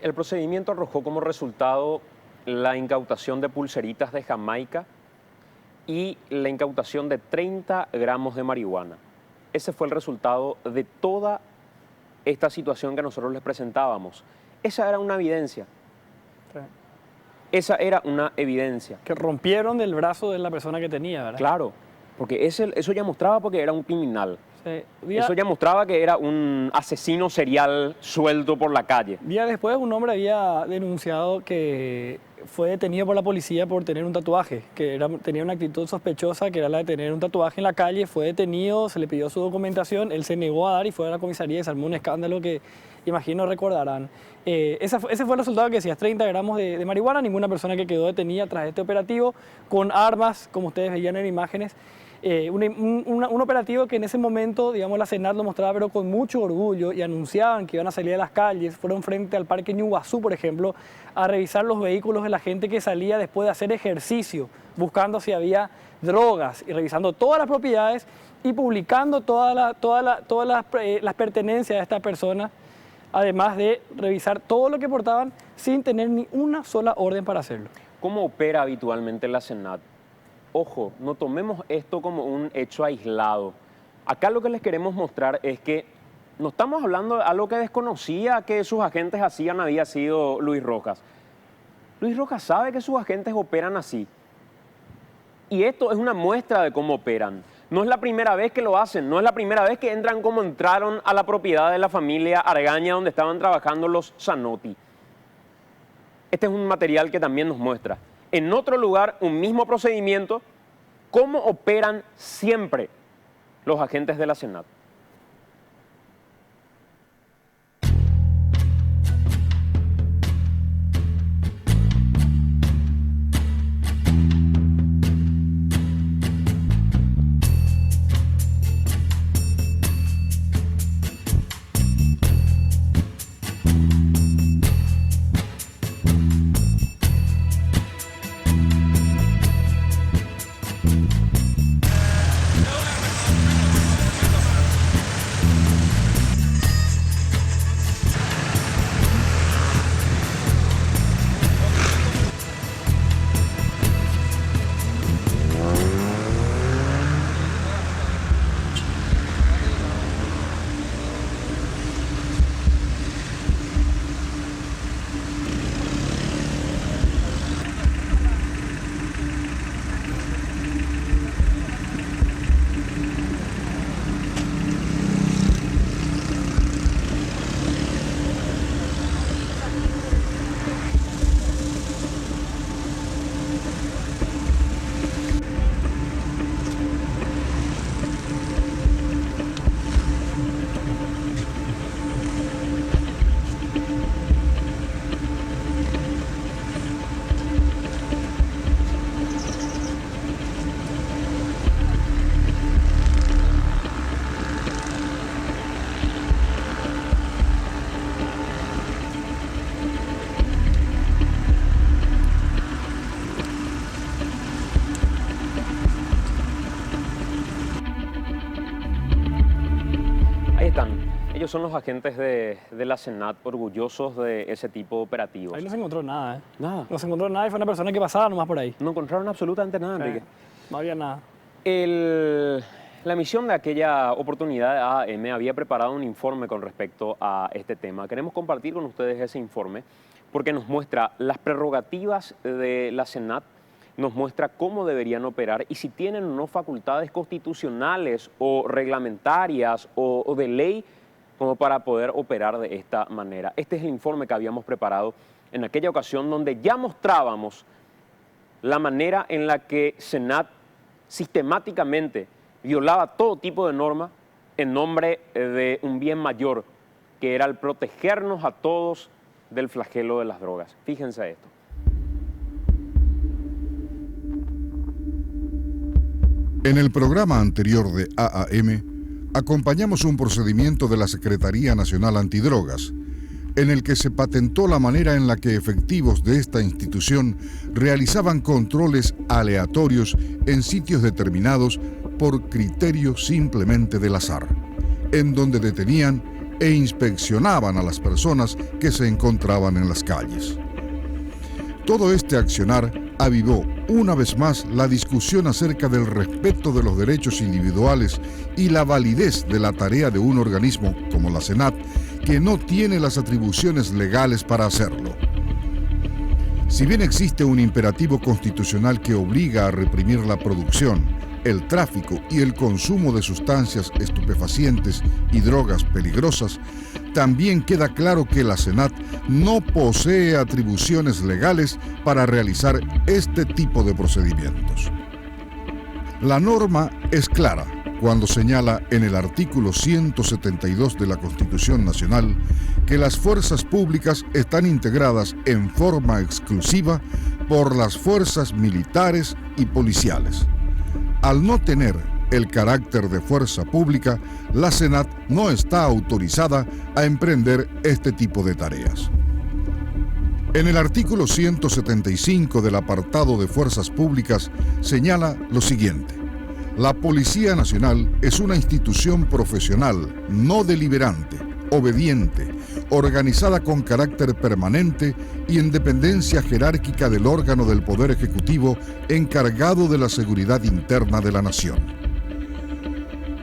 El procedimiento arrojó como resultado la incautación de pulseritas de Jamaica y la incautación de 30 gramos de marihuana. Ese fue el resultado de toda esta situación que nosotros les presentábamos. Esa era una evidencia. Esa era una evidencia. Que rompieron del brazo de la persona que tenía, ¿verdad? Claro, porque eso ya mostraba porque era un criminal. Sí. Eso ya mostraba que era un asesino serial suelto por la calle. Días después, un hombre había denunciado que fue detenido por la policía por tener un tatuaje, tenía una actitud sospechosa, que era la de tener un tatuaje en la calle. Fue detenido, se le pidió su documentación, él se negó a dar y fue a la comisaría y se armó un escándalo que imagino recordarán. Ese fue el resultado que decías, 30 gramos de marihuana, ninguna persona que quedó detenida tras este operativo, con armas, como ustedes veían en imágenes. Un operativo que en ese momento, digamos, la Senat lo mostraba, pero con mucho orgullo, y anunciaban que iban a salir a las calles. Fueron frente al Parque Ñuguazú, por ejemplo, a revisar los vehículos de la gente que salía después de hacer ejercicio, buscando si había drogas, y revisando todas las propiedades y publicando todas las pertenencias de estas personas, además de revisar todo lo que portaban sin tener ni una sola orden para hacerlo. ¿Cómo opera habitualmente la Senat? Ojo, no tomemos esto como un hecho aislado. Acá lo que les queremos mostrar es que no estamos hablando de algo que desconocía que sus agentes hacían, había sido Luis Rojas. Luis Rojas sabe que sus agentes operan así. Y esto es una muestra de cómo operan. No es la primera vez que lo hacen, no es la primera vez que entran como entraron a la propiedad de la familia Argaña donde estaban trabajando los Zanotti. Este es un material que también nos muestra. En otro lugar, un mismo procedimiento, cómo operan siempre los agentes de la Senat. Ellos son los agentes de la Senat orgullosos de ese tipo de operativos. Ahí no se encontró nada, ¿eh? Nada. No se encontró nada y fue una persona que pasaba nomás por ahí. No encontraron absolutamente nada, Enrique. No había nada. La misión de aquella oportunidad de AM había preparado un informe con respecto a este tema. Queremos compartir con ustedes ese informe porque nos muestra las prerrogativas de la Senat nos muestra cómo deberían operar y si tienen o no facultades constitucionales o reglamentarias o de ley como para poder operar de esta manera. Este es el informe que habíamos preparado en aquella ocasión donde ya mostrábamos la manera en la que Senat sistemáticamente violaba todo tipo de norma en nombre de un bien mayor, que era el protegernos a todos del flagelo de las drogas. Fíjense esto. En el programa anterior de AAM, acompañamos un procedimiento de la Secretaría Nacional Antidrogas, en el que se patentó la manera en la que efectivos de esta institución realizaban controles aleatorios en sitios determinados por criterio simplemente del azar, en donde detenían e inspeccionaban a las personas que se encontraban en las calles. Todo este accionar avivó una vez más la discusión acerca del respeto de los derechos individuales y la validez de la tarea de un organismo como la Senat, que no tiene las atribuciones legales para hacerlo. Si bien existe un imperativo constitucional que obliga a reprimir la producción, el tráfico y el consumo de sustancias estupefacientes y drogas peligrosas, también queda claro que la Senat no posee atribuciones legales para realizar este tipo de procedimientos. La norma es clara cuando señala en el artículo 172 de la Constitución Nacional que las fuerzas públicas están integradas en forma exclusiva por las fuerzas militares y policiales. Al no tener el carácter de fuerza pública, la Senat no está autorizada a emprender este tipo de tareas. En el artículo 175 del apartado de fuerzas públicas señala lo siguiente: la Policía Nacional es una institución profesional, no deliberante, obediente, organizada con carácter permanente y en dependencia jerárquica del órgano del Poder Ejecutivo encargado de la seguridad interna de la nación.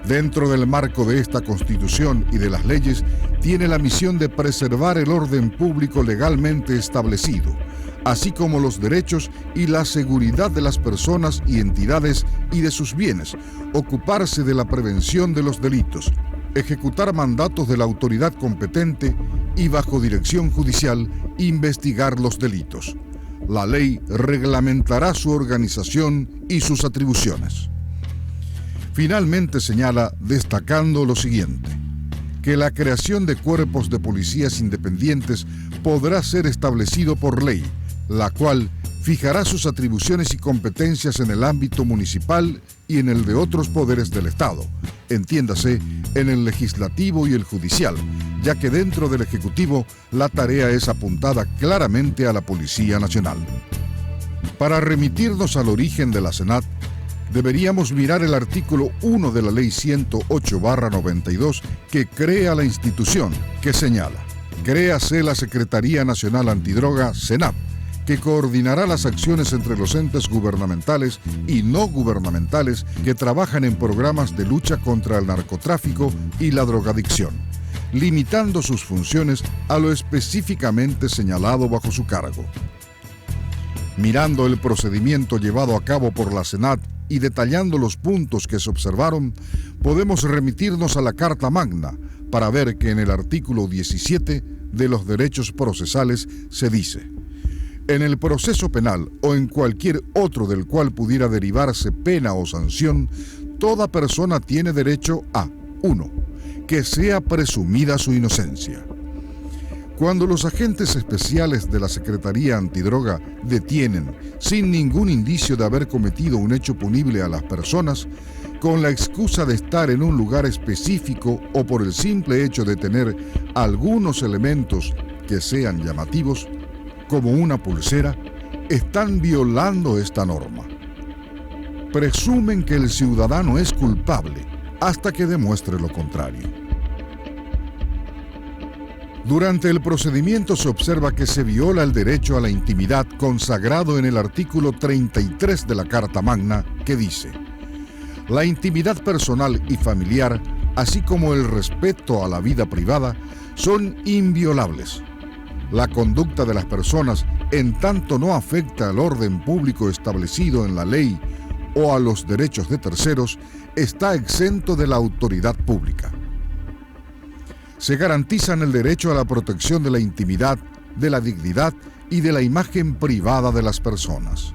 Dentro del marco de esta Constitución y de las leyes, tiene la misión de preservar el orden público legalmente establecido, así como los derechos y la seguridad de las personas y entidades y de sus bienes, ocuparse de la prevención de los delitos, ejecutar mandatos de la autoridad competente y, bajo dirección judicial, investigar los delitos. La ley reglamentará su organización y sus atribuciones. Finalmente señala, destacando lo siguiente: que la creación de cuerpos de policías independientes podrá ser establecido por ley, la cual fijará sus atribuciones y competencias en el ámbito municipal y en el de otros poderes del Estado, entiéndase, en el legislativo y el judicial, ya que dentro del Ejecutivo la tarea es apuntada claramente a la Policía Nacional. Para remitirnos al origen de la Senat, deberíamos mirar el artículo 1 de la Ley 108/92 que crea la institución, que señala: créase la Secretaría Nacional Antidroga, Senat, que coordinará las acciones entre los entes gubernamentales y no gubernamentales que trabajan en programas de lucha contra el narcotráfico y la drogadicción, limitando sus funciones a lo específicamente señalado bajo su cargo. Mirando el procedimiento llevado a cabo por la Senat y detallando los puntos que se observaron, podemos remitirnos a la Carta Magna para ver que en el artículo 17 de los derechos procesales se dice: en el proceso penal o en cualquier otro del cual pudiera derivarse pena o sanción, toda persona tiene derecho a 1. Que sea presumida su inocencia. Cuando los agentes especiales de la Secretaría Antidroga detienen, sin ningún indicio de haber cometido un hecho punible a las personas, con la excusa de estar en un lugar específico o por el simple hecho de tener algunos elementos que sean llamativos, como una pulsera, están violando esta norma. Presumen que el ciudadano es culpable hasta que demuestre lo contrario. Durante el procedimiento se observa que se viola el derecho a la intimidad consagrado en el artículo 33 de la Carta Magna, que dice: la intimidad personal y familiar, así como el respeto a la vida privada, son inviolables. La conducta de las personas en tanto no afecta al orden público establecido en la ley o a los derechos de terceros, está exento de la autoridad pública. Se garantizan el derecho a la protección de la intimidad, de la dignidad y de la imagen privada de las personas.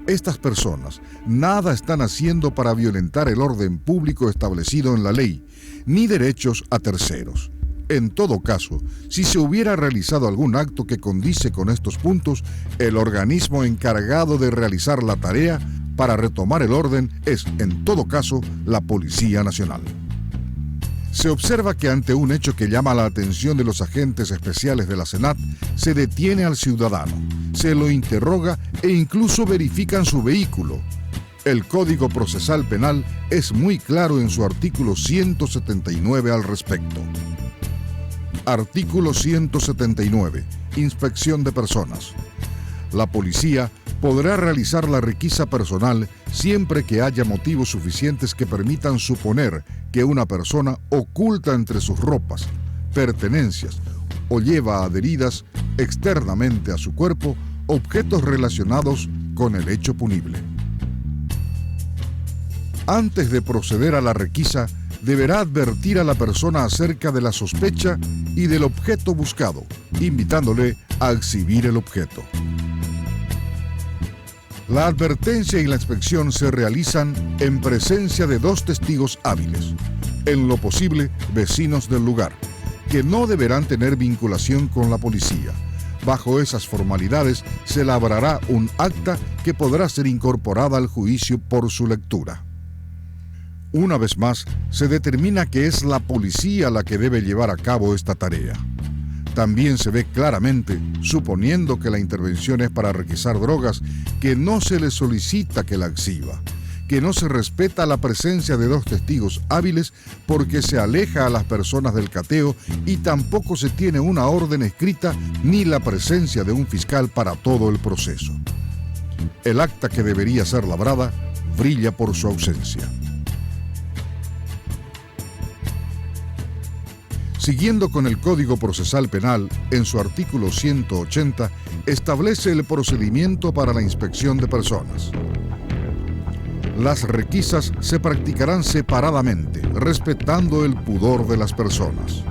Estas personas nada están haciendo para violentar el orden público establecido en la ley, ni derechos a terceros. En todo caso, si se hubiera realizado algún acto que condice con estos puntos, el organismo encargado de realizar la tarea para retomar el orden es, en todo caso, la Policía Nacional. Se observa que ante un hecho que llama la atención de los agentes especiales de la SENAT, se detiene al ciudadano, se lo interroga e incluso verifican su vehículo. El Código Procesal Penal es muy claro en su artículo 179 al respecto. Artículo 179. Inspección de personas. La policía podrá realizar la requisa personal siempre que haya motivos suficientes que permitan suponer que una persona oculta entre sus ropas, pertenencias o lleva adheridas externamente a su cuerpo objetos relacionados con el hecho punible. Antes de proceder a la requisa, deberá advertir a la persona acerca de la sospecha y del objeto buscado, invitándole a exhibir el objeto. La advertencia y la inspección se realizan en presencia de 2 testigos hábiles, en lo posible vecinos del lugar, que no deberán tener vinculación con la policía. Bajo esas formalidades se labrará un acta que podrá ser incorporada al juicio por su lectura. Una vez más, se determina que es la policía la que debe llevar a cabo esta tarea. También se ve claramente, suponiendo que la intervención es para requisar drogas, que no se le solicita que la exhiba, que no se respeta la presencia de 2 testigos hábiles porque se aleja a las personas del cateo y tampoco se tiene una orden escrita ni la presencia de un fiscal para todo el proceso. El acta que debería ser labrada brilla por su ausencia. Siguiendo con el Código Procesal Penal, en su artículo 180, establece el procedimiento para la inspección de personas. Las requisas se practicarán separadamente, respetando el pudor de las personas.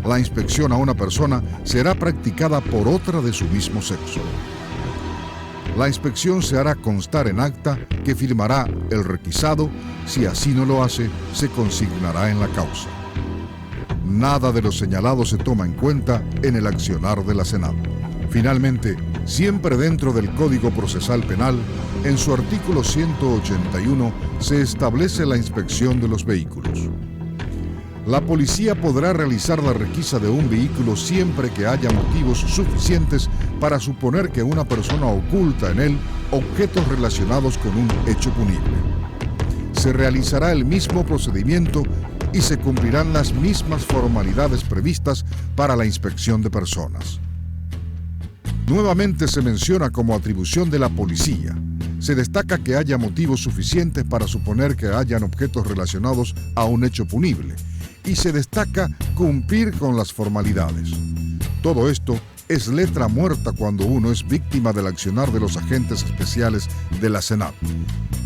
La inspección a una persona será practicada por otra de su mismo sexo. La inspección se hará constar en acta que firmará el requisado. Si así no lo hace, se consignará en la causa. Nada de lo señalado se toma en cuenta en el accionar de la SENAT. Finalmente, siempre dentro del Código Procesal Penal, en su artículo 181 se establece la inspección de los vehículos. La policía podrá realizar la requisa de un vehículo siempre que haya motivos suficientes para suponer que una persona oculta en él objetos relacionados con un hecho punible. Se realizará el mismo procedimiento y se cumplirán las mismas formalidades previstas para la inspección de personas. Nuevamente se menciona como atribución de la policía. Se destaca que haya motivos suficientes para suponer que hayan objetos relacionados a un hecho punible y se destaca cumplir con las formalidades. Todo esto es letra muerta cuando uno es víctima del accionar de los agentes especiales de la SENAT,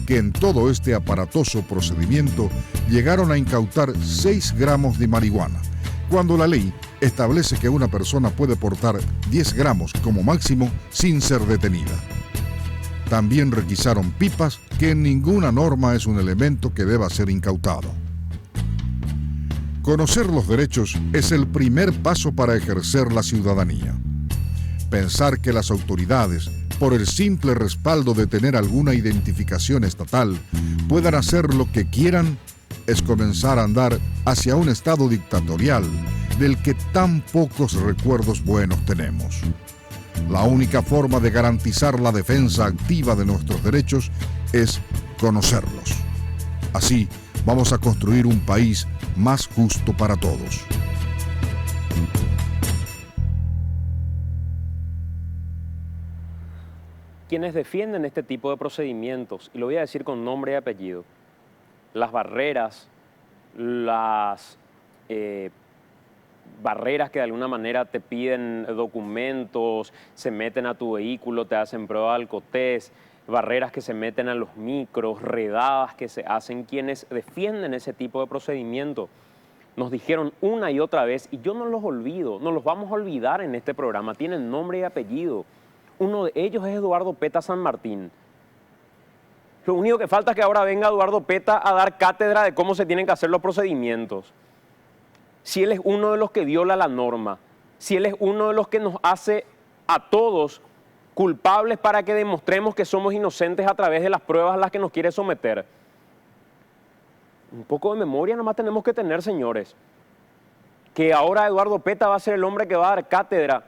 que en todo este aparatoso procedimiento llegaron a incautar 6 gramos de marihuana, cuando la ley establece que una persona puede portar 10 gramos como máximo sin ser detenida. También requisaron pipas, que en ninguna norma es un elemento que deba ser incautado. Conocer los derechos es el primer paso para ejercer la ciudadanía. Pensar que las autoridades, por el simple respaldo de tener alguna identificación estatal, puedan hacer lo que quieran, es comenzar a andar hacia un estado dictatorial del que tan pocos recuerdos buenos tenemos. La única forma de garantizar la defensa activa de nuestros derechos es conocerlos. Así vamos a construir un país más justo para todos. Quienes defienden este tipo de procedimientos, y lo voy a decir con nombre y apellido, las barreras, las barreras que de alguna manera te piden documentos, se meten a tu vehículo, te hacen prueba de alcotest, barreras que se meten a los micros, redadas que se hacen quienes defienden ese tipo de procedimiento. Nos dijeron una y otra vez, y yo no los olvido, no los vamos a olvidar en este programa, tienen nombre y apellido. Uno de ellos es Eduardo Peta San Martín. Lo único que falta es que ahora venga Eduardo Peta a dar cátedra de cómo se tienen que hacer los procedimientos. Si él es uno de los que viola la norma, si él es uno de los que nos hace a todos culpables para que demostremos que somos inocentes a través de las pruebas a las que nos quiere someter. Un poco de memoria nomás tenemos que tener, señores. Que ahora Eduardo Peta va a ser el hombre que va a dar cátedra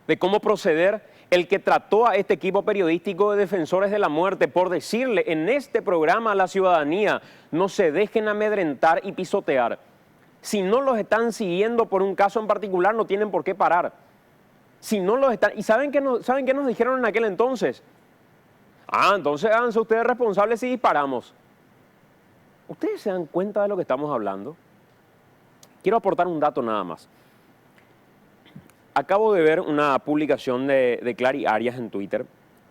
de cómo proceder, el que trató a este equipo periodístico de defensores de la muerte por decirle en este programa a la ciudadanía, no se dejen amedrentar y pisotear. Si no los están siguiendo por un caso en particular, no tienen por qué parar. Si no los están... ¿Y saben qué nos dijeron en aquel entonces? Entonces háganse ustedes responsables si disparamos. ¿Ustedes se dan cuenta de lo que estamos hablando? Quiero aportar un dato nada más. Acabo de ver una publicación de Clary Arias en Twitter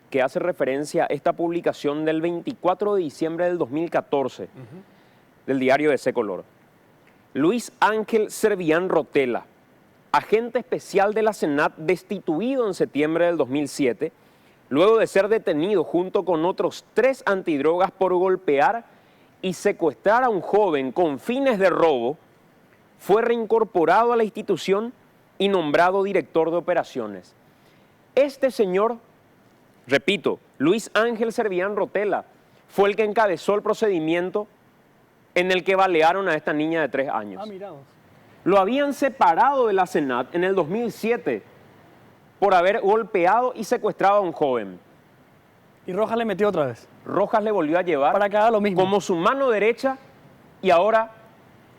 que hace referencia a esta publicación del 24 de diciembre del 2014 del diario de ese color. Luis Ángel Servián Rotela, agente especial de la SENAT destituido en septiembre del 2007, luego de ser detenido junto con otros 3 antidrogas por golpear y secuestrar a un joven con fines de robo, fue reincorporado a la institución y nombrado director de operaciones. Este señor, repito, Luis Ángel Servián Rotela, fue el que encabezó el procedimiento en el que balearon a esta niña de 3 años. Mira vos. Lo habían separado de la SENAT en el 2007 por haber golpeado y secuestrado a un joven. Y Rojas le metió otra vez. Rojas le volvió a llevar Para que haga lo mismo. como su mano derecha y ahora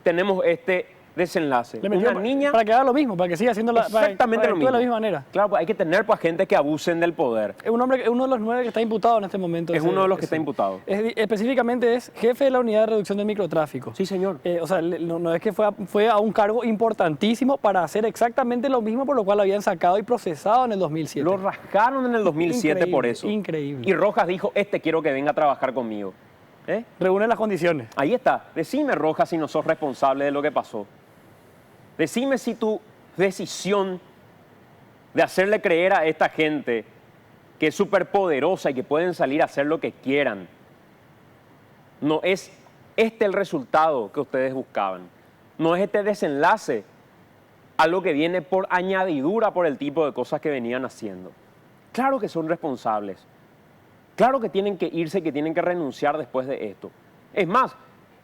tenemos este desenlace. Le metió Una niña... para que haga lo mismo, para que siga haciendo exactamente lo mismo. de la misma manera. Claro, pues hay que tener pues, gente que abusen del poder. Es uno de los 9 que está imputado en este momento. Es uno de los que está imputado. Específicamente es jefe de la unidad de reducción del microtráfico. Sí, señor. O sea, no es que fue a un cargo importantísimo para hacer exactamente lo mismo por lo cual lo habían sacado y procesado en el 2007. Lo rascaron en el 2007 Increíble, por eso. increíble. Y Rojas dijo, quiero que venga a trabajar conmigo. Reúne las condiciones. Ahí está. Decime, Rojas, si no sos responsable de lo que pasó. Decime si tu decisión de hacerle creer a esta gente que es súper poderosa y que pueden salir a hacer lo que quieran, no es el resultado que ustedes buscaban. No es este desenlace a lo que viene por añadidura por el tipo de cosas que venían haciendo. Claro que son responsables. Claro que tienen que irse, que tienen que renunciar después de esto. Es más,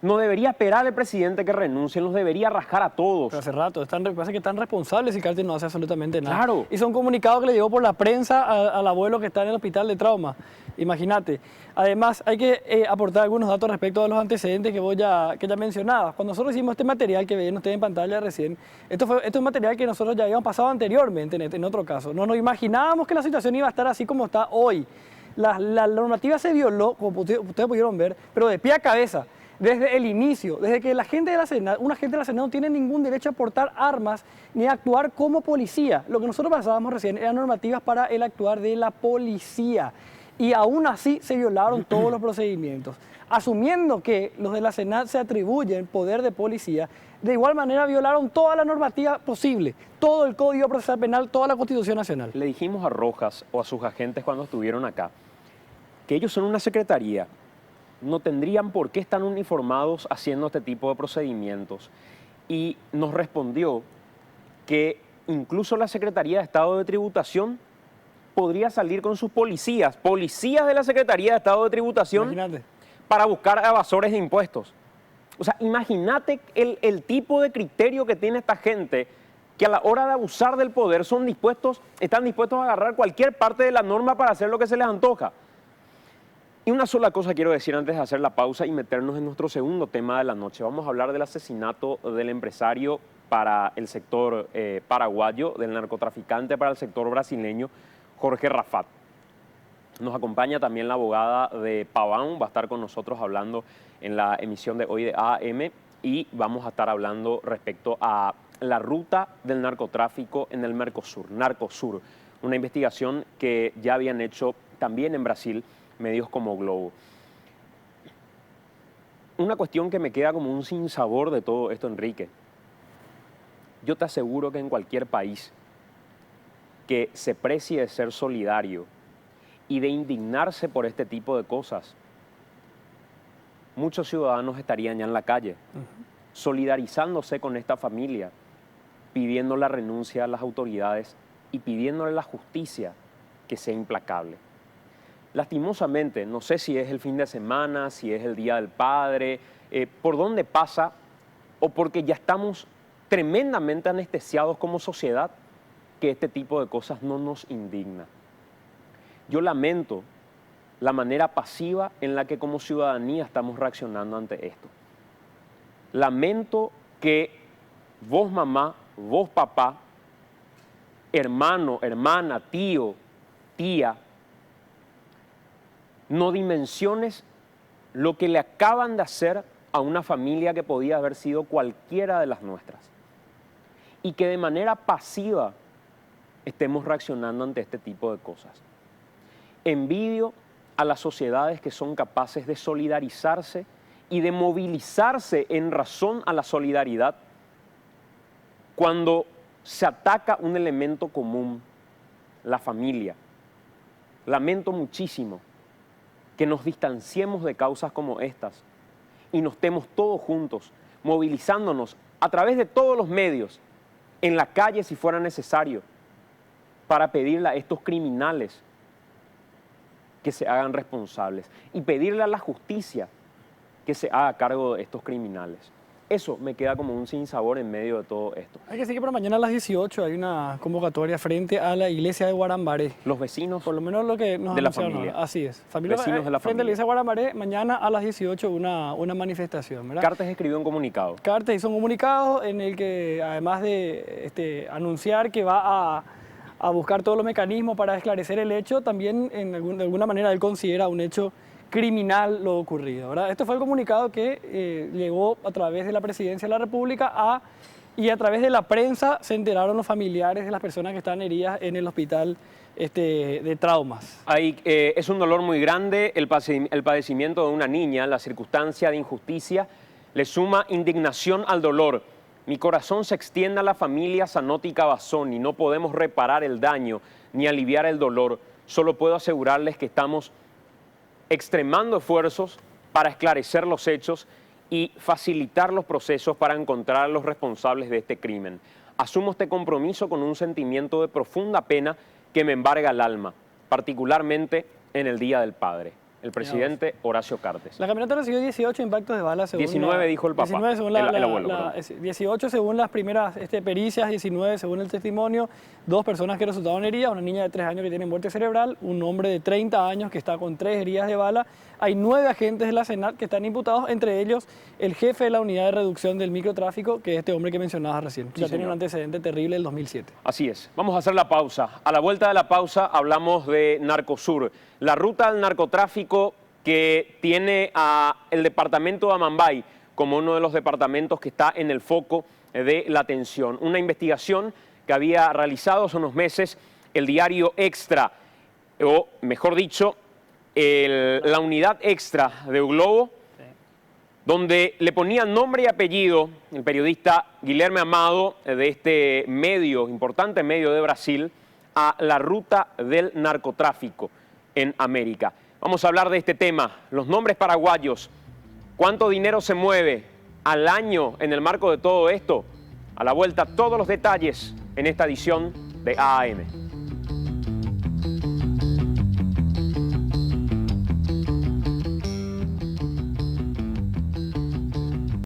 no debería esperar el presidente que renuncie, los debería rajar a todos. Pero hace rato, parece que están responsables y Cártel no hace absolutamente nada. Claro. Hizo un comunicado que le llegó por la prensa al abuelo que está en el hospital de trauma. Imagínate. Además, hay que aportar algunos datos respecto a los antecedentes que ya mencionabas. Cuando nosotros hicimos este material que ven ustedes en pantalla recién, esto es un material que nosotros ya habíamos pasado anteriormente en otro caso. No nos imaginábamos que la situación iba a estar así como está hoy. La normativa se violó, como ustedes pudieron ver, pero de pie a cabeza. Desde el inicio, desde que la gente de la SENAT, un agente de la SENAT no tiene ningún derecho a portar armas ni a actuar como policía. Lo que nosotros pasábamos recién eran normativas para el actuar de la policía. Y aún así se violaron todos los procedimientos. Asumiendo que los de la SENAT se atribuyen poder de policía, de igual manera violaron toda la normativa posible, todo el Código Procesal Penal, toda la Constitución Nacional. Le dijimos a Rojas o a sus agentes cuando estuvieron acá que ellos son una secretaría. No tendrían por qué estar uniformados haciendo este tipo de procedimientos. Y nos respondió que incluso la Secretaría de Estado de Tributación podría salir con sus policías de la Secretaría de Estado de Tributación, Imagínate, para buscar evasores de impuestos. O sea, imagínate el tipo de criterio que tiene esta gente que a la hora de abusar del poder están dispuestos a agarrar cualquier parte de la norma para hacer lo que se les antoja. Y una sola cosa quiero decir antes de hacer la pausa y meternos en nuestro segundo tema de la noche. Vamos a hablar del asesinato del empresario para el sector paraguayo, del narcotraficante para el sector brasileño, Jorge Rafat. Nos acompaña también la abogada de Paván, va a estar con nosotros hablando en la emisión de hoy de AM y vamos a estar hablando respecto a la ruta del narcotráfico en el Mercosur, Narcosur, una investigación que ya habían hecho también en Brasil medios como Globo. Una cuestión que me queda como un sinsabor de todo esto, Enrique. Yo te aseguro que en cualquier país que se precie de ser solidario y de indignarse por este tipo de cosas, muchos ciudadanos estarían ya en la calle, solidarizándose con esta familia, pidiendo la renuncia a las autoridades y pidiéndole a la justicia que sea implacable. Lastimosamente, no sé si es el fin de semana, si es el Día del Padre, por dónde pasa, o porque ya estamos tremendamente anestesiados como sociedad, que este tipo de cosas no nos indigna. Yo lamento la manera pasiva en la que como ciudadanía estamos reaccionando ante esto. Lamento que vos mamá, vos papá, hermano, hermana, tío, tía, no dimensiones lo que le acaban de hacer a una familia que podía haber sido cualquiera de las nuestras. Y que de manera pasiva estemos reaccionando ante este tipo de cosas. Envidio a las sociedades que son capaces de solidarizarse y de movilizarse en razón a la solidaridad cuando se ataca un elemento común, la familia. Lamento muchísimo que nos distanciemos de causas como estas y nos estemos todos juntos, movilizándonos a través de todos los medios, en la calle si fuera necesario, para pedirle a estos criminales que se hagan responsables y pedirle a la justicia que se haga cargo de estos criminales. Eso me queda como un sinsabor en medio de todo esto. Hay que decir que para mañana a las 18 hay una convocatoria frente a la iglesia de Guarambaré. Los vecinos, Por lo menos lo que nos de la anunciaron familia. ahora. Así es. Vecinos de la frente a familia. la iglesia de Guarambaré, mañana a las 18 una manifestación, ¿verdad? Cartes escribió un comunicado. Cartes hizo un comunicado en el que, además de anunciar que va a buscar todos los mecanismos para esclarecer el hecho, también de alguna manera él considera un hecho criminal lo ocurrido, ¿verdad? Este fue el comunicado que llegó a través de la Presidencia de la República y a través de la prensa se enteraron los familiares de las personas que están heridas en el hospital de traumas. Es un dolor muy grande el padecimiento de una niña, la circunstancia de injusticia le suma indignación al dolor. Mi corazón se extiende a la familia Zanotti Cavazoni, no podemos reparar el daño ni aliviar el dolor, solo puedo asegurarles que estamos extremando esfuerzos para esclarecer los hechos y facilitar los procesos para encontrar a los responsables de este crimen. Asumo este compromiso con un sentimiento de profunda pena que me embarga el alma, particularmente en el Día del Padre. El presidente Horacio Cartes. La camioneta recibió 18 impactos de bala según 19 dijo el papá, 19 según el abuelo. 18 según las primeras pericias, 19 según el testimonio, 2 personas que resultaron heridas, una niña de 3 años que tiene muerte cerebral, un hombre de 30 años que está con 3 heridas de bala. Hay 9 agentes de la SENAT que están imputados, entre ellos el jefe de la unidad de reducción del microtráfico, que es este hombre que mencionabas recién. Sí, ya tiene señor. un antecedente terrible del 2007. Así es. Vamos a hacer la pausa. A la vuelta de la pausa hablamos de Narcosur, la ruta del narcotráfico que tiene el departamento de Amambay como uno de los departamentos que está en el foco de la atención. Una investigación que había realizado hace unos meses el diario Extra, o mejor dicho, la unidad Extra de Globo, donde le ponían nombre y apellido el periodista Guilherme Amado de este medio, importante medio de Brasil, a la ruta del narcotráfico en América. Vamos a hablar de este tema, los nombres paraguayos, cuánto dinero se mueve al año en el marco de todo esto. A la vuelta, todos los detalles en esta edición de AM.